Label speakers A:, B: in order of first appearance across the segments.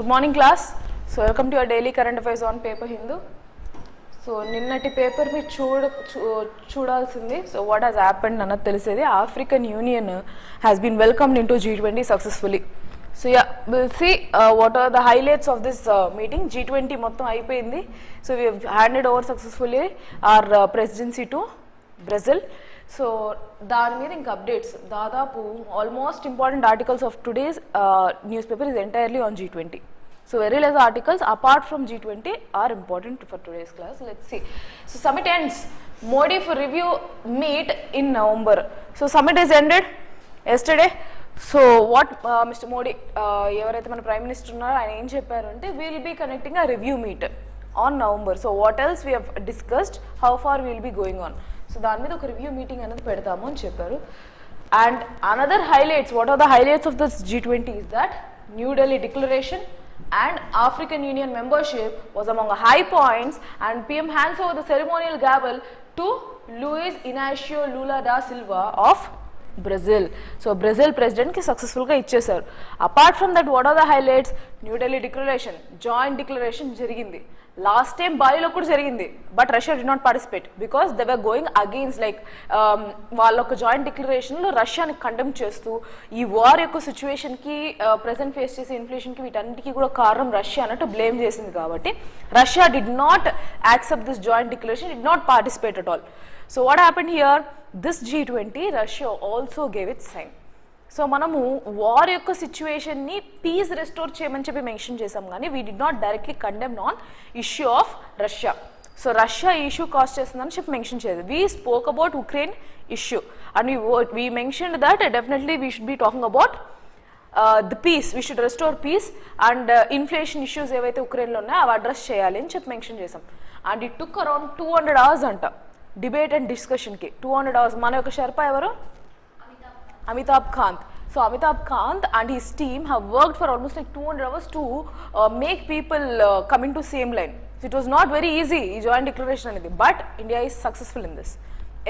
A: Good morning class. So welcome to your daily current affairs on paper Hindu. So నిన్నటి paper మీ చూడాల్సింది. So what has happened అన్నది తెలిసేది. African Union has been welcomed into G20 successfully. So yeah, we'll see what are the highlights of this meeting. G20 మొత్తం అయిపోయింది. So we have handed over successfully our presidency to Brazil. So దాని మీద ఇంకా updates దాదాపు almost important articles of today's news paper is entirely on G20. So very less articles apart from G20 are important for today's class. Let's see. So summit ends. Modi for review meet in November. So summit is ended yesterday. So what Mr. Modi ఎవరైతే మన prime minister ఉన్నారో ఆయన ఏం చెప్పారు అంటే we will be conducting a review meet on November. So what else we have discussed, how far we will be going on. So దాని మీద ఒక రివ్యూ మీటింగ్ అనేది పెడతాము అని చెప్పారు. And another highlights, what are the highlights of this G20 is that New Delhi declaration and African Union membership was among the high points, and PM hands over the ceremonial gavel to Luiz Inácio Lula da Silva of Brazil. So Brazil president ki successful ga ichchesaru. Apart from that, what are the highlights? New Delhi declaration, joint declaration jarigindi. Last time Bali lo kuda jarigindi, but Russia did not participate because they were going against, like వాళ్ళొక joint declaration లో రష్యాని condemn చేస్తూ ఈ war యొక్క situation కి present face చేసే inflation కి వీటన్నిటికీ కూడా కారణం రష్యా అన్నట్టు బ్లేమ్ చేసింది కాబట్టి Russia did not accept this joint declaration, did not participate at all. So what happened here, this G20 Russia also gave it sign. So మనము వార్ యొక్క సిచ్యువేషన్ని పీస్ రెస్టోర్ చేయమని చెప్పి మెన్షన్ చేసాం కానీ we did not directly condemn on issue of Russia. So Russia issue cause చేస్తుందని చెప్పి mention చేయదు. We spoke about Ukraine issue and we mention that definitely we should be talking about the peace, we should restore peace and inflation issues ఏవైతే ఉక్రెయిన్లో ఉన్నాయో అవి address చేయాలి అని చెప్పి మెన్షన్ చేసాం. And it took around 200 hours అంట debate and డిస్కషన్కి. 200 hours. మన యొక్క షర్పా ఎవరు? Amitabh Kant. So Amitabh Kant and his team have worked for almost like 200 hours to make people come into same line. So it was not very easy ఈ joint declaration అనేది, but India is successful in this.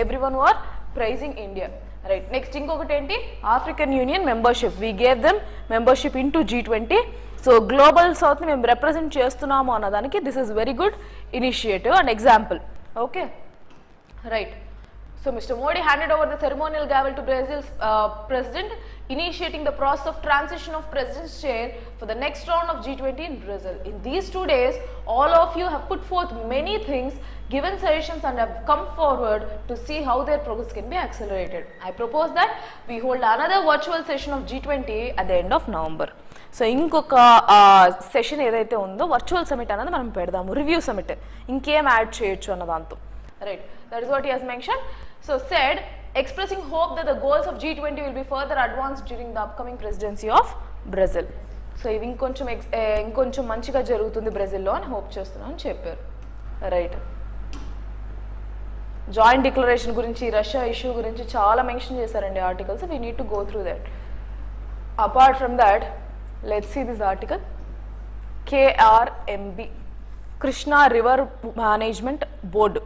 A: Everyone were praising India. Right. Next ఇంకొకటి ఏంటి, African Union membership. We gave them membership into G20. So global south ని మేము represent చేస్తున్నాము అన్నదానికి this is very good initiative and example. Okay. Right. So Mr. Modi handed over the ceremonial gavel to Brazil's president, initiating the process of transition of president's chair for the next round of G20 in Brazil. In these 2 days, all of you have put forth many things, given suggestions and have come forward to see how their progress can be accelerated. I propose that we hold another virtual session of G20 at the end of November. So ఇంకొక session ఏదైతే ఉందో virtual summit అన్నది మనం పెడదాము, review summit, ఇంకేం add చేయొచ్చు అన్న దాంతో. Right, that is what he has mentioned. So said, expressing hope that the goals of G20 will be further advanced during the upcoming presidency of Brazil. So ఇవి ఇంకొంచెం మంచిగా జరుగుతుంది బ్రెజిల్లో అని హోప్ చేస్తున్నాను అని చెప్పారు. రైట్, జాయింట్ డిక్లరేషన్ గురించి, రష్యా ఇష్యూ గురించి చాలా మెన్షన్ చేశారండి articles. We need to go through that. Apart from that, let's see this article. KRMB, Krishna river management board.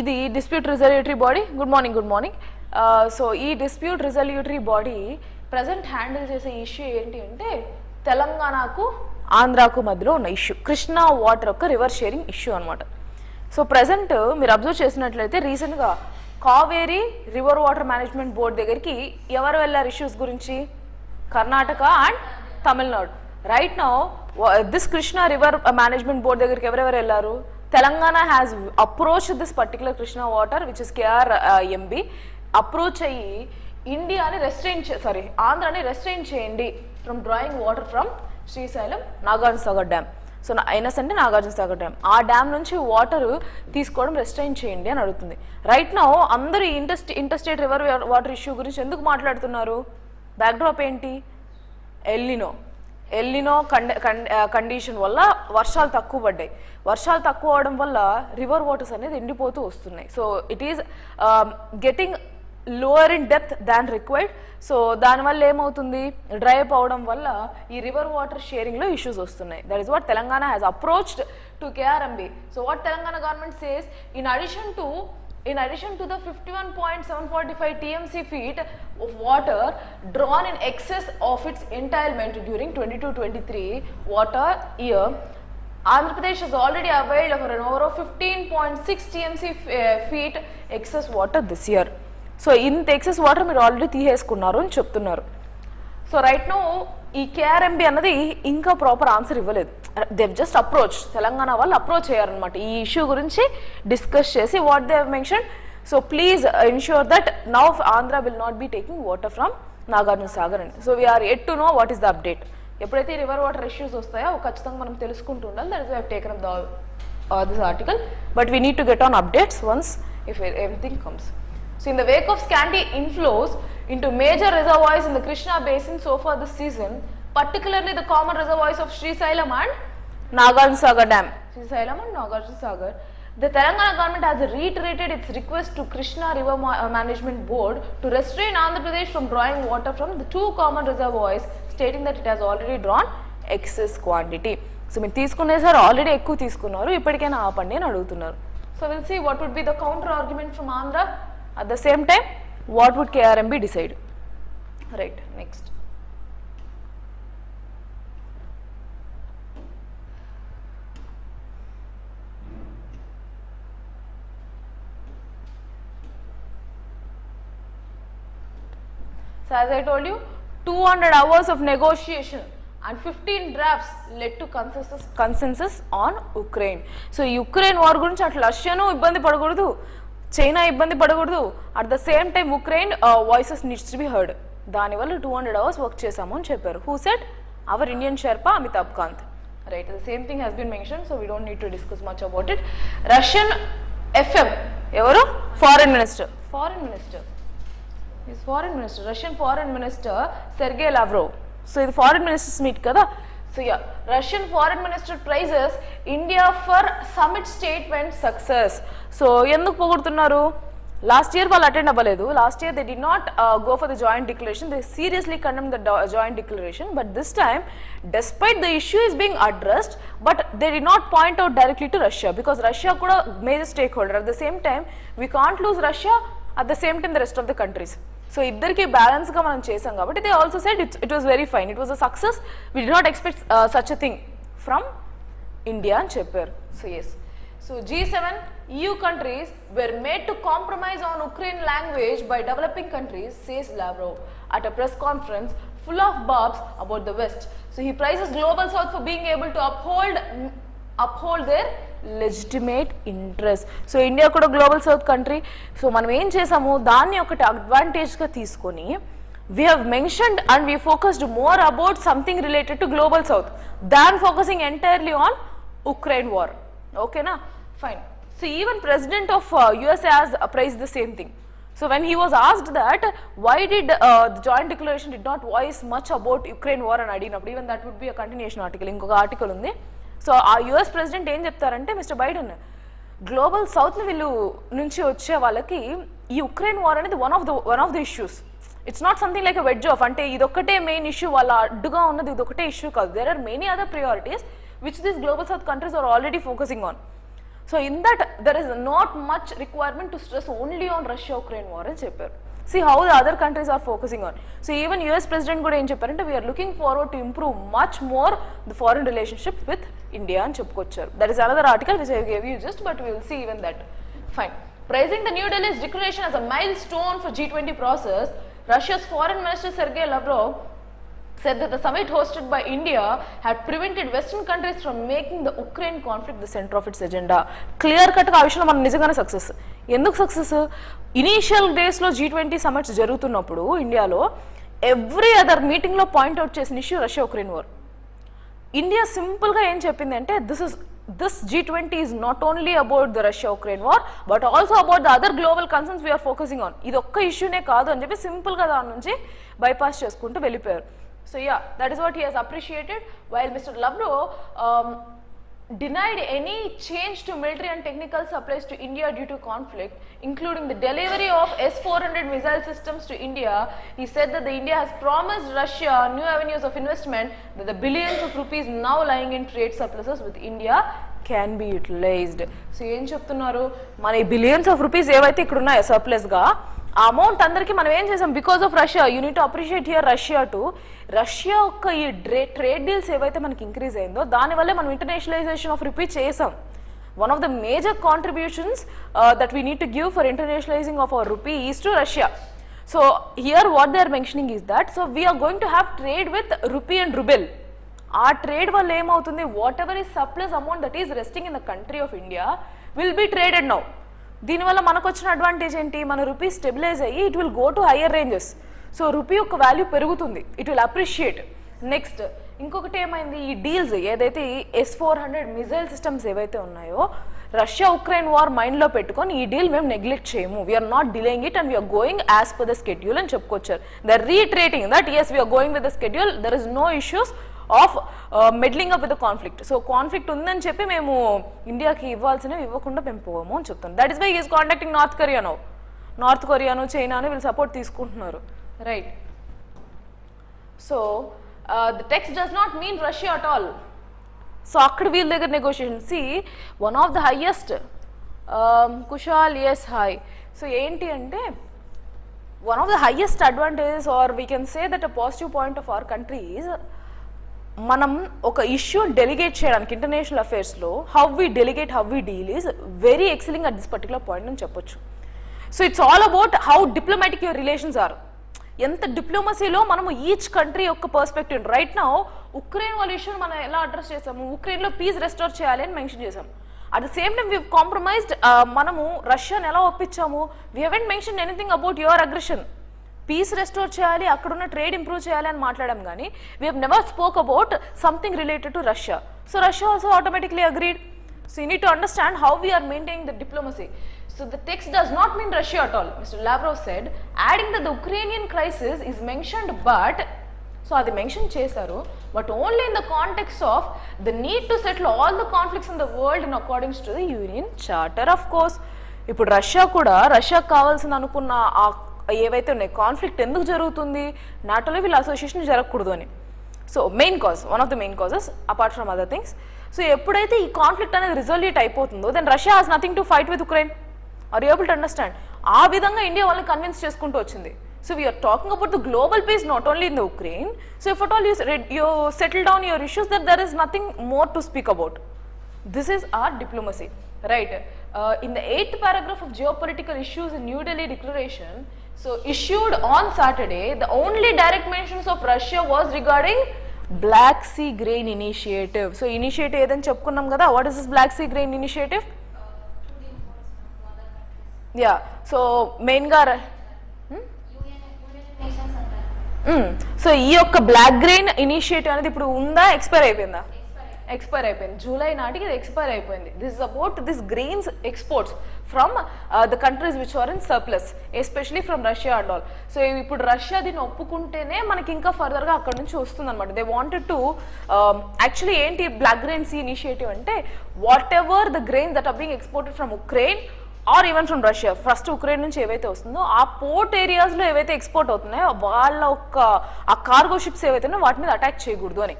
A: ఇది dispute resolutory body. Good morning. So ఈ dispute resolutory body present handle చేసే issue ఏంటి అంటే తెలంగాణకు ఆంధ్రాకు మధ్యలో ఉన్న ఇష్యూ, కృష్ణా వాటర్ యొక్క రివర్ షేరింగ్ ఇష్యూ అనమాట. సో ప్రజెంట్ మీరు అబ్జర్వ్ చేసినట్లయితే రీసెంట్గా Kaveri river water management board దగ్గరికి ఎవరు వెళ్ళారు ఇష్యూస్ గురించి? Karnataka and Tamil Nadu. Right now this Krishna river management board దగ్గరికి ఎవరెవరు వెళ్ళారు? Telangana has approached this particular Krishna water, which is KRMB, approach అయ్యి ఇండియాని ఆంధ్రాని రెస్ట్రైన్ చేయండి from drawing water from Srisailam Nagarjuna Sagar dam. So ఐనస్ అంటే నాగార్జున సాగర్ డ్యామ్, ఆ డ్యామ్ నుంచి వాటర్ తీసుకోవడం రెస్ట్రైన్ చేయండి అని అడుగుతుంది. రైట్ నౌ అందరూ ఇంటర్స్టేట్ రివర్ వాటర్ ఇష్యూ గురించి ఎందుకు మాట్లాడుతున్నారు? బ్యాక్డ్రాప్ ఏంటి? ఎల్లినో కండిషన్ వల్ల వర్షాలు తక్కువ పడ్డాయి. వర్షాలు తక్కువ అవడం వల్ల రివర్ వాటర్స్ అనేది ఎండిపోతూ వస్తున్నాయి. So it is getting lower in depth than required. So దానివల్ల ఏమవుతుంది, డ్రై అప్ అవడం వల్ల ఈ రివర్ వాటర్ షేరింగ్లో ఇష్యూస్ వస్తున్నాయి. That is what Telangana has approached to KRMB. So what Telangana government says, in addition to in addition to the 51.745 TMC feet of water drawn in excess of its entitlement during 22-23 water year, Andhra Pradesh has already availed of an over 15.6 TMC feet excess water this year. So ఇంత excess water మీరు already తీసేసుకున్నారు అని చెప్తున్నారు. So right no ఈ KRMB అన్నది ఇంకా proper answer ఇవ్వలేదు. Dev just approach, Telangana వాళ్ళు అప్రోచ్ అయ్యారనమాట ఈ ఇష్యూ గురించి డిస్కస్ చేసి what they have mention. So please ensure that now Andhra will not be taking water from Nagarjuna Sagar అండి. So we are at to know what is the update. ఎప్పుడైతే river water issues వస్తాయో ఖచ్చితంగా మనం తెలుసుకుంటూ ఉండాలి. That is why have taken up this article, but we need to get on updates once if everything comes. So in the wake of scanty inflows into major reservoirs in the Krishna basin so far this season, particularly the common reservoirs of Srisailam and Nagarjuna Sagar Dam, Srisailam and Nagarjuna Sagar, the Telangana government has reiterated its request to Krishna River Management Board to restrain Andhra Pradesh from drawing water from the two common reservoirs, stating that it has already drawn excess quantity. So మీరు తీసుకునేసారు, already ఎక్కువ తీసుకున్నారు, ఇప్పటికైనా ఆపండి అని అడుగుతున్నారు. So we'll see what would be the counter argument from Andhra. At the same time, what would KRMB decide? Right, next. So as I told you, 200 hours of negotiation and 15 drafts led to consensus on Ukraine. So Ukraine war గురించి అట్లా రష్యాను ఇబ్బంది పడకూడదు, China ఇబ్బంది పడకూడదు, at the same time Ukraine voices needs to be heard. దానివల్ల 200 hours work చేసాము అని చెప్పారు. Who said? Our Indian sherpa Amitabh Kant. Right, the same thing has been mention, so we don't need to discuss much about it. Russian FM ఎవరు? Foreign minister. Russian foreign minister Sergey Lavrov. So ఇది foreign ministers meet కదా. So yeah, Russian foreign minister praises India for summit statement success. So ఎందుకు పొగుడుతున్నారు? Last year వాళ్ళు attend అవ్వలేదు. Last year they did not go for the joint declaration. They seriously condemn the joint declaration. But this time, despite the issue is being addressed, but they did not point out directly to Russia, because Russia కూడా major stakeholder. At the same time, we can't lose Russia, at the same time the rest of the countries. So ఇద్దరికి బ్యాలెన్స్గా మనం చేసాం కాబట్టి they also said it was very fine, it was a success, we did not expect such a thing from India అని చెప్పారు. So yes, so G7 EU countries were made to compromise on Ukraine language by developing countries, says Lavrov at a press conference full of barbs about the West. So he praises Global South for being able to uphold their legitimate interest. So India కూడా global south country. So మనం ఏం చేసాము, దాన్ని ఒకటి అడ్వాంటేజ్గా తీసుకొని we have mentioned and we focused more about something related to global south than focusing entirely on Ukraine war. ఓకేనా, fine. So even president of USA has praised the same thing. So when he was asked that why did the joint declaration did not voice much about Ukraine war అని అడిగినప్పుడు, even that would be a continuation article, ఇంకొక article ఉంది. So ఆ US president ఏం చెప్తారంటే, mister Biden, global south వీళ్ళు నుంచి వచ్చే వాళ్ళకి ఈ ఉక్రెయిన్ వార్ అనేది one of the issues. It's not something like a wedge of, అంటే ఇదొక్కటే మెయిన్ ఇష్యూ, వాళ్ళ అడ్డుగా ఉన్నది ఇదొకటే ఇష్యూ కాదు. There are many other priorities which these global South countries are already focusing on. So in that there is not much requirement to stress only on Russia Ukraine war అని చెప్పారు. See how the other countries are focusing on. So even US president kuda em chepparante, we are looking forward to improve much more the foreign relationship with India and chepkocharu. That is another article which I gave you just, but we will see even that. Fine. Praising the New Delhi's declaration as a milestone for G20 process, Russia's foreign minister Sergei Lavrov said that the summit hosted by India had prevented Western countries from making the Ukraine conflict the center of its agenda. Clear cut గా ఆ విషయంలో మనం నిజంగానే success. ఎందుకు success? Initial డేస్లో G20 summits జరుగుతున్నప్పుడు ఇండియాలో every other మీటింగ్లో పాయింట్అవుట్ చేసిన issue Russia Ukraine war. India సింపుల్గా ఏం చెప్పింది అంటే, this G20 is not only about the Russia-Ukraine war, but also about the other global concerns we are focusing on. ఇది ఒక్క ఇష్యూనే కాదు అని చెప్పి సింపుల్గా దాని నుంచి బైపాస్ చేసుకుంటూ వెళ్ళిపోయారు. So yeah, that is what he has appreciated, while Mr. Lavrov denied any change to military and technical supplies to India due to conflict, including the delivery of S-400 missile systems to India. He said that India has promised Russia new avenues of investment, that the billions of rupees now lying in trade surpluses with India can be utilized. So ఏం చెప్తున్నారు, మన ఈ billions of rupees ఏవైతే ఇక్కడ ఉన్నాయో సర్ప్లస్గా, ఆ amount అందరికీ మనం ఏం చేసాం, because of Russia. You need to appreciate here Russia to. Russia యొక్క ఈ ట్రేడ్ డీల్స్ ఏవైతే మనకి ఇంక్రీజ్ అయిందో దానివల్లే మనం ఇంటర్నేషనలైజేషన్ ఆఫ్ రూపీ చేసాం. One of the major contributions that we need to give for internationalizing of our rupee is to Russia. So here what they are mentioning is that, so we are going to have trade with rupee and ruble. Our trade valla em avutundi, whatever is surplus amount that is resting in the country of India will be traded now. దీని వల్ల మనకు వచ్చిన advantage ఏంటి, మన rupee stabilise అయ్యి it will go to higher ranges. So rupee యొక్క value పెరుగుతుంది, it will appreciate. Next ఇంకొకటి ఏమైంది, ఈ డీల్స్ ఏదైతే S-400 మిజైల్ సిస్టమ్స్ ఏవైతే ఉన్నాయో, రష్యా ఉక్రెయిన్ వార్ మైండ్లో పెట్టుకొని ఈ డీల్ మేము నెగ్లెక్ట్ చేయము, we are not delaying it and we are going as per the schedule అని చెప్పుకొచ్చారు. The reiterating that as we are going with the schedule, there is no issues of meddling up with the conflict. So conflict ఉందని చెప్పి మేము ఇండియాకి ఇవ్వాల్సినవి ఇవ్వకుండా మేము పోవము అని చెప్తాను. That is why is contacting North కొరియాను చైనాను వీళ్ళు సపోర్ట్ తీసుకుంటున్నారు, right. So the text does not mean Russia at all. So akkada వీళ్ళ దగ్గర negotiation, see one of the highest Kushal, yes, hi. So ఏంటి అంటే one of the highest advantages, or we can say that a positive point of our country is మనం ఒక issue delegate చేయడానికి international అఫేర్స్లో how we delegate, how we deal is very excelling at this particular point అని చెప్పొచ్చు. So it's all about how diplomatic your relations are. ఎంత డిప్లొమసీలో మనము each country యొక్క పర్స్పెక్టివ్. రైట్ నౌ ఉక్రెయిన్ వాళ్ళ ఇష్యూని మనం ఎలా అడ్రస్ చేసాము, ఉక్రెయిన్లో పీస్ రెస్టోర్ చేయాలి అని మెన్షన్ చేసాం. At the same time we compromised, మనము రష్యాని ఎలా ఒప్పించాము, we haven't mention anything about your aggression. Peace restore చేయాలి, అక్కడున్న ట్రేడ్ ఇంప్రూవ్ చేయాలి అని మాట్లాడాం, కానీ we have never spoke about something related to Russia. So Russia also automatically agreed. So you need to understand how we are maintaining the diplomacy. So the text does not mean Russia at all. Mr. Lavrov said, adding that the Ukrainian crisis is mentioned, but so adi mention chesaru, but only in the context of the need to settle all the conflicts in the world in accordance to the UN Charter. Of course, ఇప్పుడు Russia కూడా రష్యాకు కావాల్సిన అనుకున్న ఏవైతే ఉన్నాయి conflict ఎందుకు జరుగుతుంది, నాటోలో వీళ్ళ అసోసియేషన్ జరగకూడదు అని. So main cause, one of the main causes apart from other things. So ఎప్పుడైతే ఈ కాన్ఫ్లిక్ట్ అనేది రిజల్యూట్ అయిపోతుందో, then Russia has nothing to fight with Ukraine. Are you able to understand? ఆ విధంగా ఇండియా వాళ్ళని కన్విన్స్ చేసుకుంటూ వచ్చింది. So we are talking about the global peace, not only in the Ukraine. So if at all you settle down your issues, that there is nothing more to speak about. This is our diplomacy, right? In the 8th paragraph of geopolitical issues in New Delhi declaration, so issued on Saturday, the only direct mentions of Russia was regarding Black Sea Grain Initiative. So initiative ఏదని చెప్పుకున్నాం కదా, what is this Black Sea Grain Initiative? Yeah, so main గా so ఈ యొక్క black grain initiative అనేది ఇప్పుడు ఉందా, expire అయిపోయిందా? ఎక్స్పైర్ అయిపోయింది, జూలై నాటికి ఇది ఎక్స్పైర్ అయిపోయింది. This is about this grains exports from the countries which are in surplus, especially from Russia and all. So ఇప్పుడు రష్యా దీన్ని ఒప్పుకుంటేనే మనకి ఇంకా ఫర్దర్గా అక్కడ నుంచి వస్తుంది అనమాట. దే వాంటెడ్ టు యాక్చువల్లీ ఏంటి బ్లాక్ గ్రెయిన్స్ ఇనిషియేటివ్ అంటే, whatever the grains that are being exported from Ukraine or even from Russia, first Ukraine నుంచి ఏవైతే వస్తుందో ఆ పోర్ట్ ఏరియాస్లో ఏవైతే ఎక్స్పోర్ట్ అవుతున్నాయో వాళ్ళ ఒక ఆ కార్గో షిప్స్ ఏవైతే ఉన్నాయో వాటి మీద అటాక్ చేయకూడదు అని.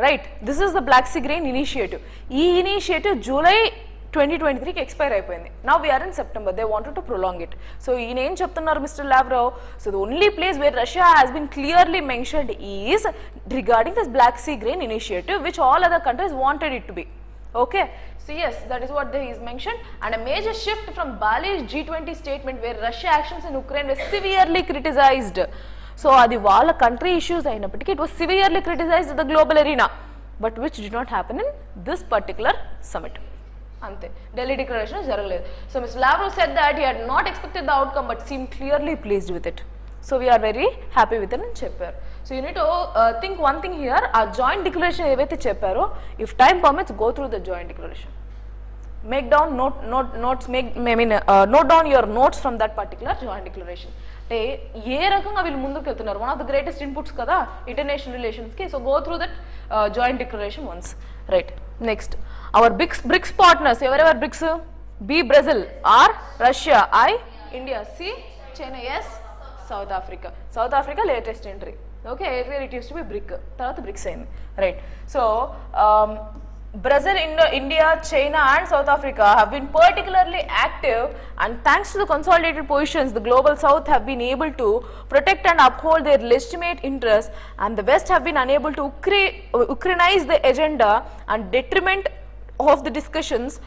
A: Right, this is the Black Sea grain initiative. ఈ ఇనిషియేటివ్ జూలై 2023కి ఎక్స్పైర్ అయిపోయింది. Now we are in September, they wanted to prolong it. So ఈయన ఏం చెప్తున్నారు Mister Lavrov, so the only place where Russia has been clearly mentioned is regarding this Black Sea grain initiative which all other countries wanted it to be. Okay, so yes, that is what is mentioned, and a major shift from Bali's G20 statement where Russia actions in Ukraine were severely criticized. So adi vaalla country issues ayinappatiki it was severely criticized in the global arena, but which did not happen in this particular summit. Ante Delhi declaration jaragaledu. So Mr. Lavrov said that he had not expected the outcome but seemed clearly pleased with it. So we are very happy with it అని చెప్పారు. So you need to think one thing here, ఆ joint declaration ఏవైతే చెప్పారో, if time permits, go through the joint declaration. Make down notes, note down your notes from that particular joint declaration. అంటే ఏ రకంగా వీళ్ళు ముందుకు వెళ్తున్నారు, one of the greatest inputs కదా international రిలేషన్స్కి. So go through that joint declaration once, right. Next our BRICS partners, ఎవరెవర్ BRICS? B Brazil, R Russia, I India, C China, S South Africa. South Africa latest entry. Okay, earlier it used to be BRIC, తర్వాత BRICS అయింది, right. So Brazil, India, China and South Africa have been particularly active, and thanks to the consolidated positions, the global south have been able to protect and uphold their legitimate interests, and the west have been unable to Ukrainize the agenda and detriment of the discussions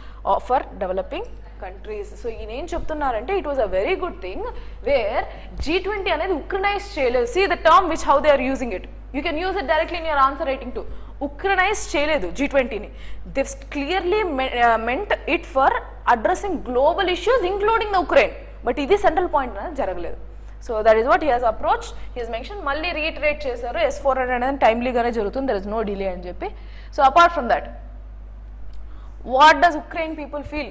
A: for developing countries. So in ఏం చెప్తున్నారంటే it was a very good thing where G20 అనేది Ukrainize చేయలేదు. See the term which how they are using it. You can use it directly in your answer writing too. Ukrainize చేయలేదు G20ని. They clearly meant it for addressing global issues including the Ukraine. But ఇది central point అనేది జరగలేదు. So that is what he has approached. He has mentioned, మళ్ళీ reiterate చేశారు S400 అనేది టైమ్లీగానే జరుగుతుంది, there is no delay అని చెప్పి. So apart from that, what does Ukraine people feel?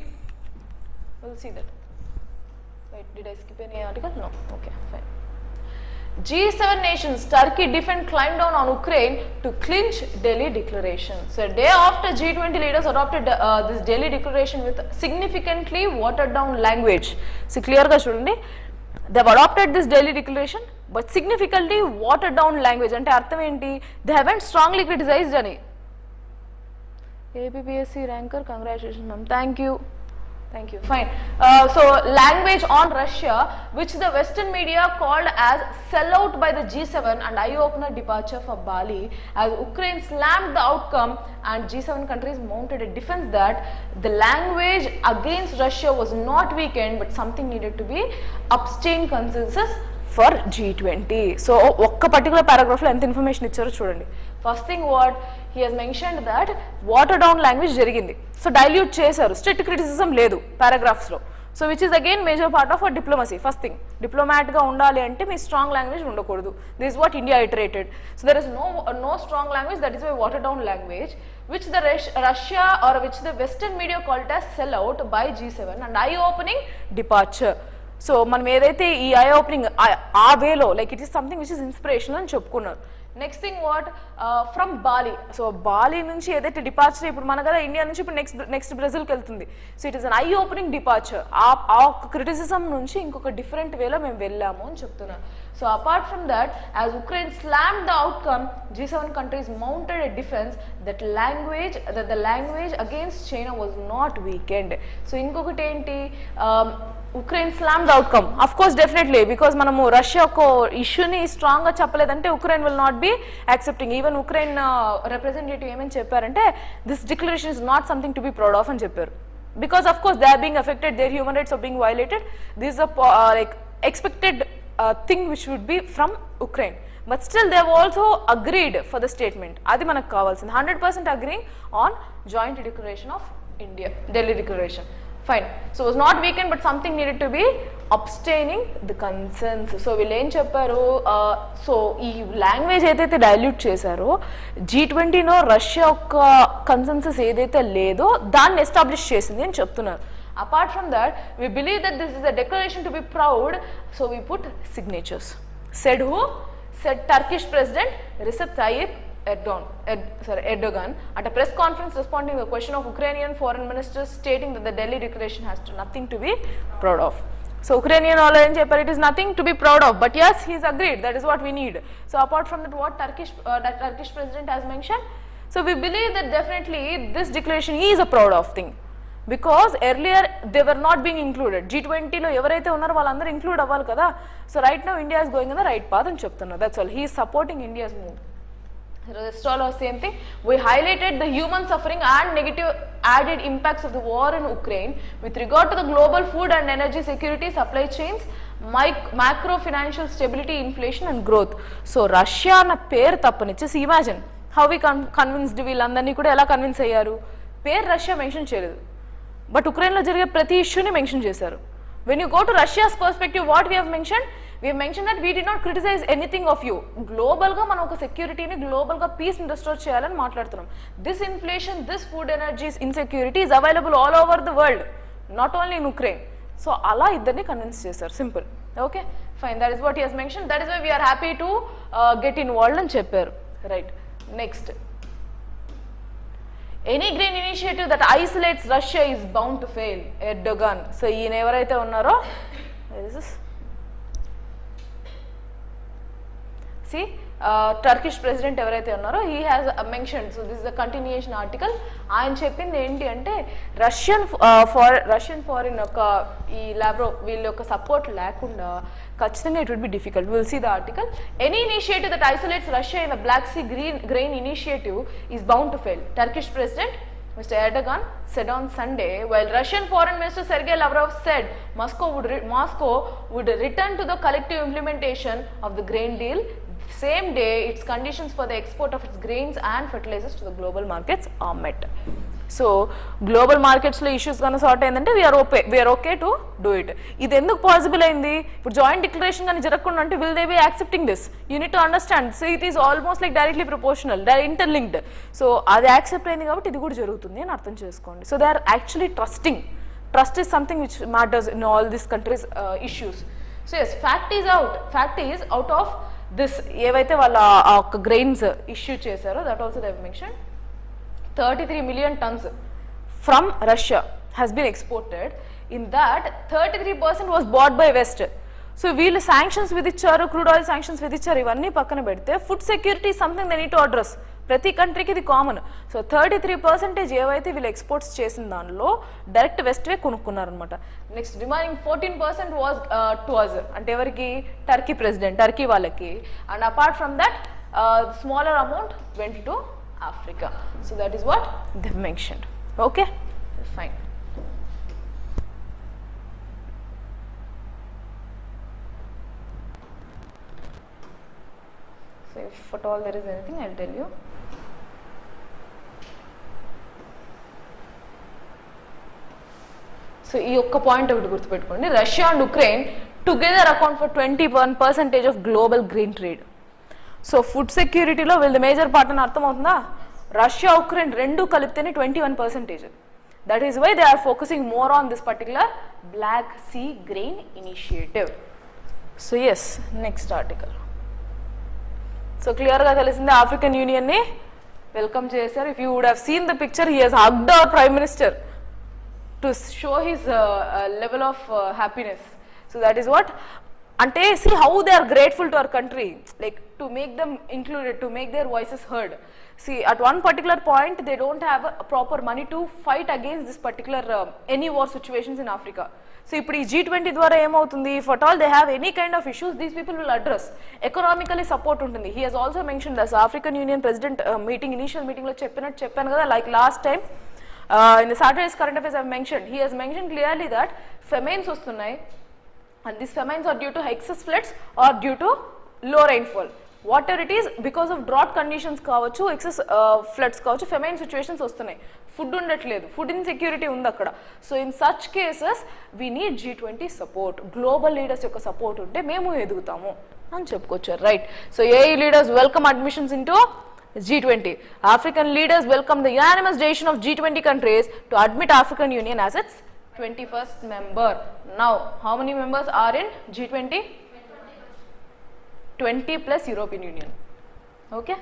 A: We'll see that. Wait, did I skip any article? No. Okay, fine. G7 nations, Turkey defend climb down on Ukraine to clinch Delhi declaration. So a day after G20 leaders adopted this Delhi declaration with significantly watered down language. So clear ga chudandi, they have adopted this Delhi declaration but significantly watered down language. Ante artham enti, they haven't strongly criticized ani. APPSC ranker, congratulations ma'am, thank you. Thank you. Fine. So language on Russia, which the Western media called as sellout by the G7 and eye-opener departure for Bali, as Ukraine slammed the outcome and G7 countries mounted a defense that the language against Russia was not weakened but something needed to be abstain consensus for G20. So ఒక్క particular paragraph లో ఎంత information ఇచ్చారో చూడండి. First thing what he has mentioned that water down language జరిగింది. So dilute చేశారు, strict criticism లేదు paragraphs లో. So which is again major part of diplomacy. First thing, diplomat గా ఉండాలి అంటే మీ స్ట్రాంగ్ లాంగ్వేజ్ ఉండకూడదు. This is what India iterated. So there is no strong language, that is why water down language which the Russia or which the Western media called as sellout by G7 and eye-opening departure. So మనం ఏదైతే ఈ eye opening ఆ వేలో like it is something which is inspirational అని చెప్పుకున్నారు. Next thing what from Bali. So Bali నుంచి ఏదైతే departure ఇప్పుడు మన కదా ఇండియా నుంచి ఇప్పుడు నెక్స్ట్ బ్రెజిల్కి వెళ్తుంది. So it is an eye opening departure. ఆ క్రిటిసిజం నుంచి ఇంకొక డిఫరెంట్ వేలో మేము వెళ్ళాము అని చెప్తున్నాను. So apart from that, as Ukraine slammed the outcome, G7 countries mounted a defense that the language against China was not weakened. సో ఇంకొకటి ఏంటి, Ukraine slam the outcome. Of course definitely, because మనము Russia ఒక ఇష్యూని strong గా చెప్పలేదంటే Ukraine will not be accepting. Even Ukraine representative ఏమని చెప్పారంటే this declaration is not something to be proud of అని చెప్పారు. Because of course they are being affected, their human rights are being violated. This like expected thing which would be from Ukraine. But still they have also agreed for the statement. Adi manaku kavalsindi 100% agreeing on joint declaration of India, Delhi declaration. Fine. So it was not weakened but something needed to be abstaining the consensus. So వీళ్ళు ఏం చెప్పారు, so ఈ language ఏదైతే dilute చేశారో G20లో Russia యొక్క consensus ఏదైతే లేదో దాన్ని ఎస్టాబ్లిష్ చేసింది అని చెప్తున్నారు. Apart from that, we believe that this is a declaration to be proud, so we put signatures. Said who? Said Turkish President Recep Tayyip Erdogan at a press conference responding to the question of Ukrainian foreign ministers, stating that the Delhi declaration has nothing to be proud of. So Ukrainian all em chepparu, it is nothing to be proud of, but yes, he is agreed, that is what we need. So apart from that, what Turkish President has mentioned, so we believe that definitely this declaration is a proud of thing. Because earlier they were not being included. G20లో ఎవరైతే ఉన్నారో వాళ్ళందరూ include అవ్వాలి కదా. So right now India is going in the right path అని చెప్తున్నారు. That's all. He is supporting India's move. Rest all are same thing. We highlighted the human suffering and negative added impacts of the war in Ukraine with regard to the global food and energy security, supply chains, macro financial stability, inflation and growth. So Russia na పేరు తప్పనిచ్చేసి imagine how we convinced వీళ్ళందరినీ కూడా ఎలా convince అయ్యారు. పేరు Russia mention చేయలేదు but ఉక్రెయిన్లో జరిగే ప్రతి ఇష్యూని మెన్షన్ చేశారు. When you go to Russia's perspective, what we have mentioned that we did not criticize anything of you. Global ga మనం ఒక సెక్యూరిటీని, గ్లోబల్ గా పీస్ ని రెస్టోర్ చేయాలని మాట్లాడుతున్నాం. This inflation, this food energy insecurity is available all over the world, not only in Ukraine. So అలా ఇద్దరిని convince చేశారు. Simple. Okay fine, that is what he has mention. That is why we are happy to get involved అని చెప్పారు. Right. Next, any green initiative that isolates Russia is bound to fail, Erdogan. So ఈయన ఎవరైతే ఉన్నారో, see Turkish president ఎవరైతే ఉన్నారో he has mention, so this is the continuation article. ఆయన చెప్పింది ఏంటి అంటే రష్యన్ ఫారిన్ యొక్క ఈ లావ్రోవ్ వీళ్ళ యొక్క సపోర్ట్ లేకుండా ఖచ్చితంగా it would be difficult. Will see the article. Any initiative that isolates Russia in the Black Sea grain initiative is bound to fail. Turkish President Mr. Erdogan said on Sunday, while Russian Foreign Minister Sergei Lavrov said Moscow would return to the collective implementation of the grain deal, same day its conditions for the export of its grains and fertilizers to the global markets are met. So global మార్కెట్స్లో issues కానీ sort అయిందంటే we are okay to do it. ఇది ఎందుకు possible అయింది? ఇప్పుడు joint declaration కానీ జరగకుండా అంటే will they be accepting this? You need to understand. So it is almost like directly proportional, interlinked. So అది యాక్సెప్ట్ అయింది కాబట్టి ఇది కూడా జరుగుతుంది అని అర్థం చేసుకోండి. So they are actually trusting. Trust is something which matters in all this countries issues. So yes, fact is out of this ఏవైతే వాళ్ళ ఒక గ్రెయిన్స్ ఇష్యూ చేశారో, that also they have mention 33 million tons from Russia has been exported. In that 33% was bought by West. So వీళ్ళు sanctions విధించారు, crude oil sanctions విధించారు, ఇవన్నీ పక్కన పెడితే food security something they need to address. ప్రతి కంట్రీకి ఇది కామన్. సో 33% ఏవైతే వీళ్ళు ఎక్స్పోర్ట్స్ చేసిన దానిలో డైరెక్ట్ వెస్ట్వే కొనుక్కున్నారు అనమాట. Next remaining 14% was to us, అంటే ఎవరికి? టర్కీ ప్రెసిడెంట్, టర్కీ వాళ్ళకి. And apart from that smaller amount went to Africa. So that is what they mentioned. Okay, fine. So if at all there is anything, I'll tell you. So ఈ ఒక్క point ఒకటి గుర్తుపెట్టుకోండి. Russia and Ukraine together account for 21% of global grain trade. So food సెక్యూరిటీలో వీళ్ళ major part అని అర్థమవుతుందా? Russia Ukraine రెండు కలిపితేనే 21%. That is why they are focusing more on this particular Black Sea grain initiative. So yes, next article. So క్లియర్గా తెలిసింది African యూనియన్ని welcome చేశారు. If you would have seen the picture, he has hugged our prime minister to show his level of happiness. So that is what అంటే, see how they are grateful to our country, like to make them included, to make their voices heard. See, at one particular point they don't have a proper money to fight against this particular any war situations in Africa. So ఇప్పుడు ఈ G20 ద్వారా ఏమవుతుంది? If at all they have any kind of issues, these people will address. Economically support ఉంటుంది. He has also mentioned this African Union President meeting, initial meeting లో చెప్పాను కదా, like last time in the Saturday's current affairs I have mentioned. He has mentioned clearly that famines వస్తున్నాయి. And these famines are due to excess floods or due to low rainfall. Whatever it is, because of drought conditions కావచ్చు, excess floods కావచ్చు, famine situations వస్తున్నాయి. Food ఉండట్లేదు, food insecurity ఉంది అక్కడ. So in such cases we need G20 support. Global leaders యొక్క support ఉంటే మేము ఎదుగుతాము అని చెప్పుకొచ్చారు, right? So AE leaders welcome admissions into G20. African leaders welcome the unanimous decision of G20 countries to admit African Union as its 21st member. Now, how many members are in G20? 20 plus European Union. Okay.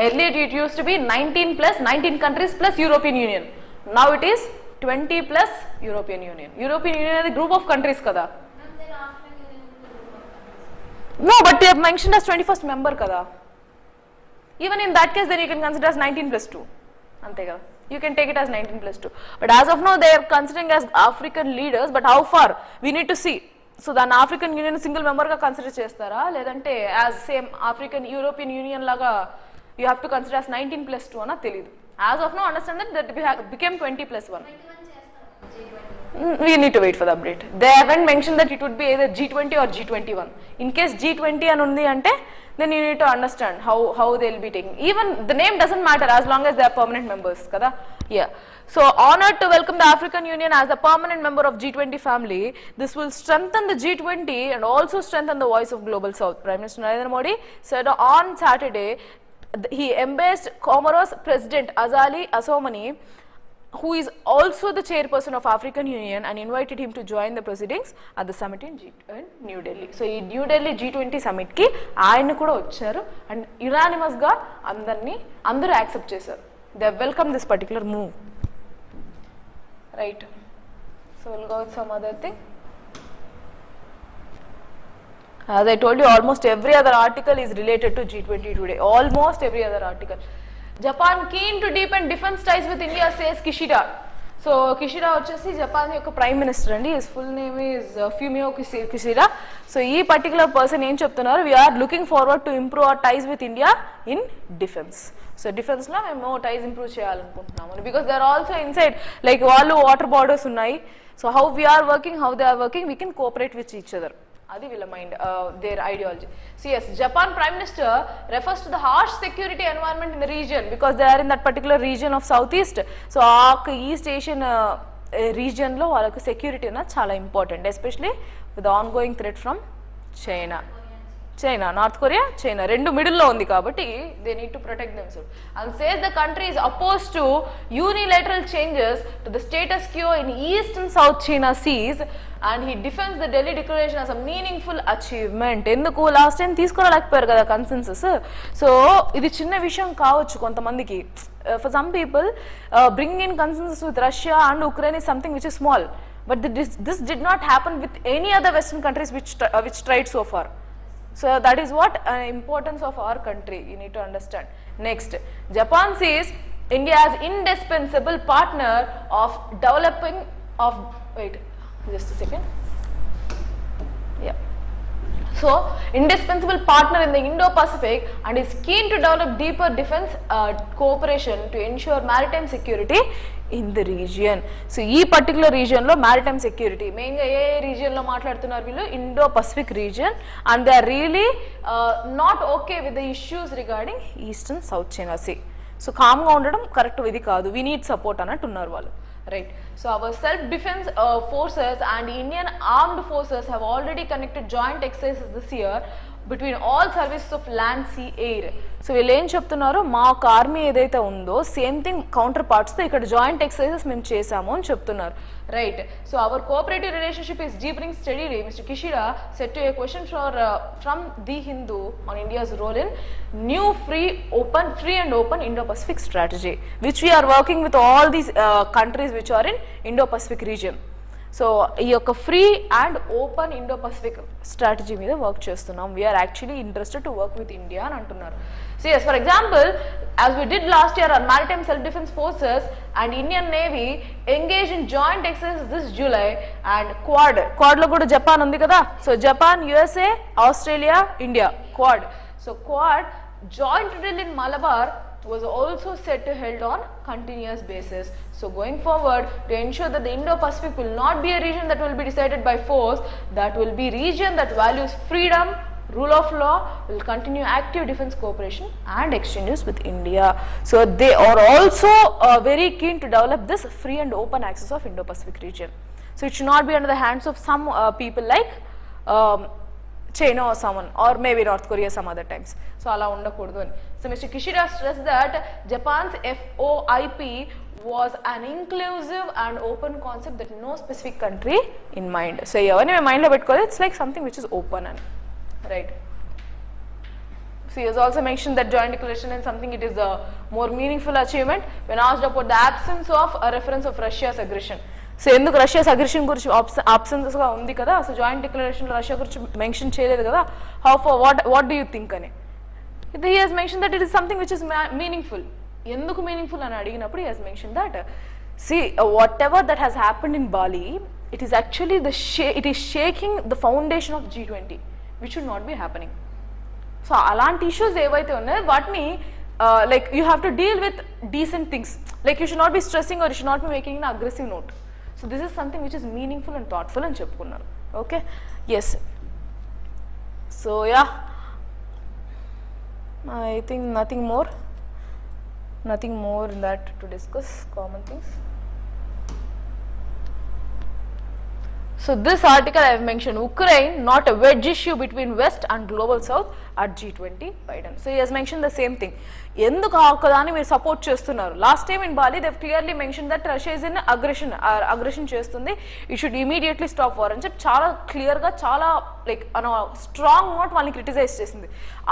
A: Earlier it used to be 19 countries plus European Union. Now it is 20 plus European Union. European Union is a group of countries kada. No, but they have mentioned as 21st member kada. Even in that case, then you can consider as 19 plus 2. Ante kada. You can take it as 19 plus 2. But as of now, they are considering as African leaders. But how far? We need to see. So then African Union single member ga consider chestara. Ledante as same African European Union laga you have to consider as 19 plus 2 ana telidu. As of now, understand that became 20 plus 1. We need to wait for the update. They haven't mentioned that it would be either G20 or G21. In case G20 and undi ante, then you need to understand how they'll be taking. Even the name doesn't matter as long as they are permanent members, kada? Yeah. So honored to welcome the African Union as a permanent member of G20 family. This will strengthen the G20 and also strengthen the voice of Global South. Prime Minister Narendra Modi said on Saturday, he embraced Comoros President Azali Assoumani, who is also the chairperson of African Union, and invited him to join the proceedings at the summit in New Delhi. So in New Delhi G20 summit ki ayana kuda vacharu and unanimous ga andaru accept chesaru. They welcome this particular move, right? So we'll go with some other thing. As I told you, almost every other article is related to G20 today. Almost every other article. Japan keen to deepen defense ties with India, says Kishida. So Kishida వచ్చేసి Japan యొక్క prime minister అండి. His full name is Fumio Kishida. So ఈ particular person ఏం చెప్తున్నారు, we are looking forward to improve our ties with India in defence. So డిఫెన్స్లో మేము ties improve చేయాలనుకుంటున్నాము, because they are also inside, like వాళ్ళు water borders ఉన్నాయి. So how we are working, how they are working, we can cooperate with each other. Adi will mind their ideology. So yes, Japan Prime Minister refers to the harsh security environment in the region because they are in that particular region of Southeast. So East Asian region lo valaku security na chala important, especially with the ongoing threat from China, North Korea, China, rendu middle lo undi kabatti they need to protect themselves. And says the country is opposed to unilateral changes to the status quo in East and South China Seas, and he defends the Delhi Declaration as a meaningful achievement. Enduku last time తీసుకోలేకపోయారు కదా consensus. So ఇది చిన్న విషయం కావచ్చు కొంతమందికి. For some people, bringing in consensus with Russia and Ukraine is something which is small, but this did not happen with any other Western countries which tried so far. So that is what importance of our country, you need to understand. Next, Japan sees India as indispensable partner of developing of, wait, just a second. Yeah. So indispensable partner in the Indo-Pacific and is keen to develop deeper defense cooperation to ensure maritime security in the region. So ee particular region lo maritime security main ga A region lo మాట్లాడుతున్నారు వీళ్ళు, Indo-Pacific region, and they are really not okay with the issues regarding East and South China Sea. So calm గా ఉండడం correct ఇది కాదు, we need support అన్నట్టున్నారు వాళ్ళు. Right. So our self-defense forces and Indian armed forces have already conducted joint exercises this year between all services of land, sea, air. So వీళ్ళు ఏం చెప్తున్నారు, మా army ఏదైతే ఉందో సేమ్ థింగ్ కౌంటర్ పార్ట్స్తో ఇక్కడ joint exercises మేము చేసాము అని చెప్తున్నారు. Right. So our cooperative relationship is deepening steadily, Mister Kishida said to a question from the Hindu on India's role in new free and open Indo-Pacific strategy, which we are working with all these countries which are in Indo-Pacific region. So ఈ యొక్క free and open Indo-Pacific strategy మీద work చేస్తున్నాం. We are actually interested to work with India అని అంటున్నారు. So yes, for example, as we did last year, our maritime self-defense forces and Indian Navy engaged in joint exercises this July, and Quad లో కూడా Japan ఉంది కదా. So Japan, USA, Australia, India, Quad. So Quad joint drill in Malabar was also set to held on continuous basis. So going forward, to ensure that the Indo-Pacific will not be a region that will be decided by force, that will be region that values freedom, rule of law, will continue active defense cooperation and exchanges with India. So they are also very keen to develop this free and open access of Indo-Pacific region. So it should not be under the hands of some people like China or someone, or maybe North Korea some other times. So ala undakudadu ani. So Mr. Kishida stressed that Japan's FOIP was an inclusive and open concept that no specific country in mind. So evarni me mind lo pettukovali, it's like something which is open and right. So he has also mentioned that joint declaration is something, it is a more meaningful achievement when asked about the absence of a reference of Russia's aggression. So ఎందుకు Russia's aggression గురించి ఆబ్సెన్సెస్గా ఉంది కదా, so joint డిక్లరేషన్లో Russia గురించి mention చేయలేదు కదా. How for what do you think అని he has mention that it is something which is meaningful. ఎందుకు మీనింగ్ఫుల్ అని అడిగినప్పుడు he has mention that see whatever that has happened in Bali, it is actually it is shaking the foundation of G20, which should not be happening. So అలాంటి issues ఏవైతే ఉన్నాయో వాటిని like you have to deal with decent things, like you should not be stressing or you should not be making an aggressive note. So this is something which is meaningful and thoughtful అని చెప్పుకున్నారు. Okay, yes. So yeah, I think nothing more in that to discuss common things. So this article I have mentioned, Ukraine not a wedge issue between West and Global South at G20 Biden. So he has mentioned the same thing. ఎందుకు ఒక్కదాన్ని మీరు support చేస్తున్నారు? Last time in Bali they clearly mention that Russia is in aggression చేస్తుంది, it should immediately stop war అని చెప్పి చాలా క్లియర్గా, చాలా లైక్ స్ట్రాంగ్ నోట్ వాళ్ళని క్రిటిసైజ్ చేసింది.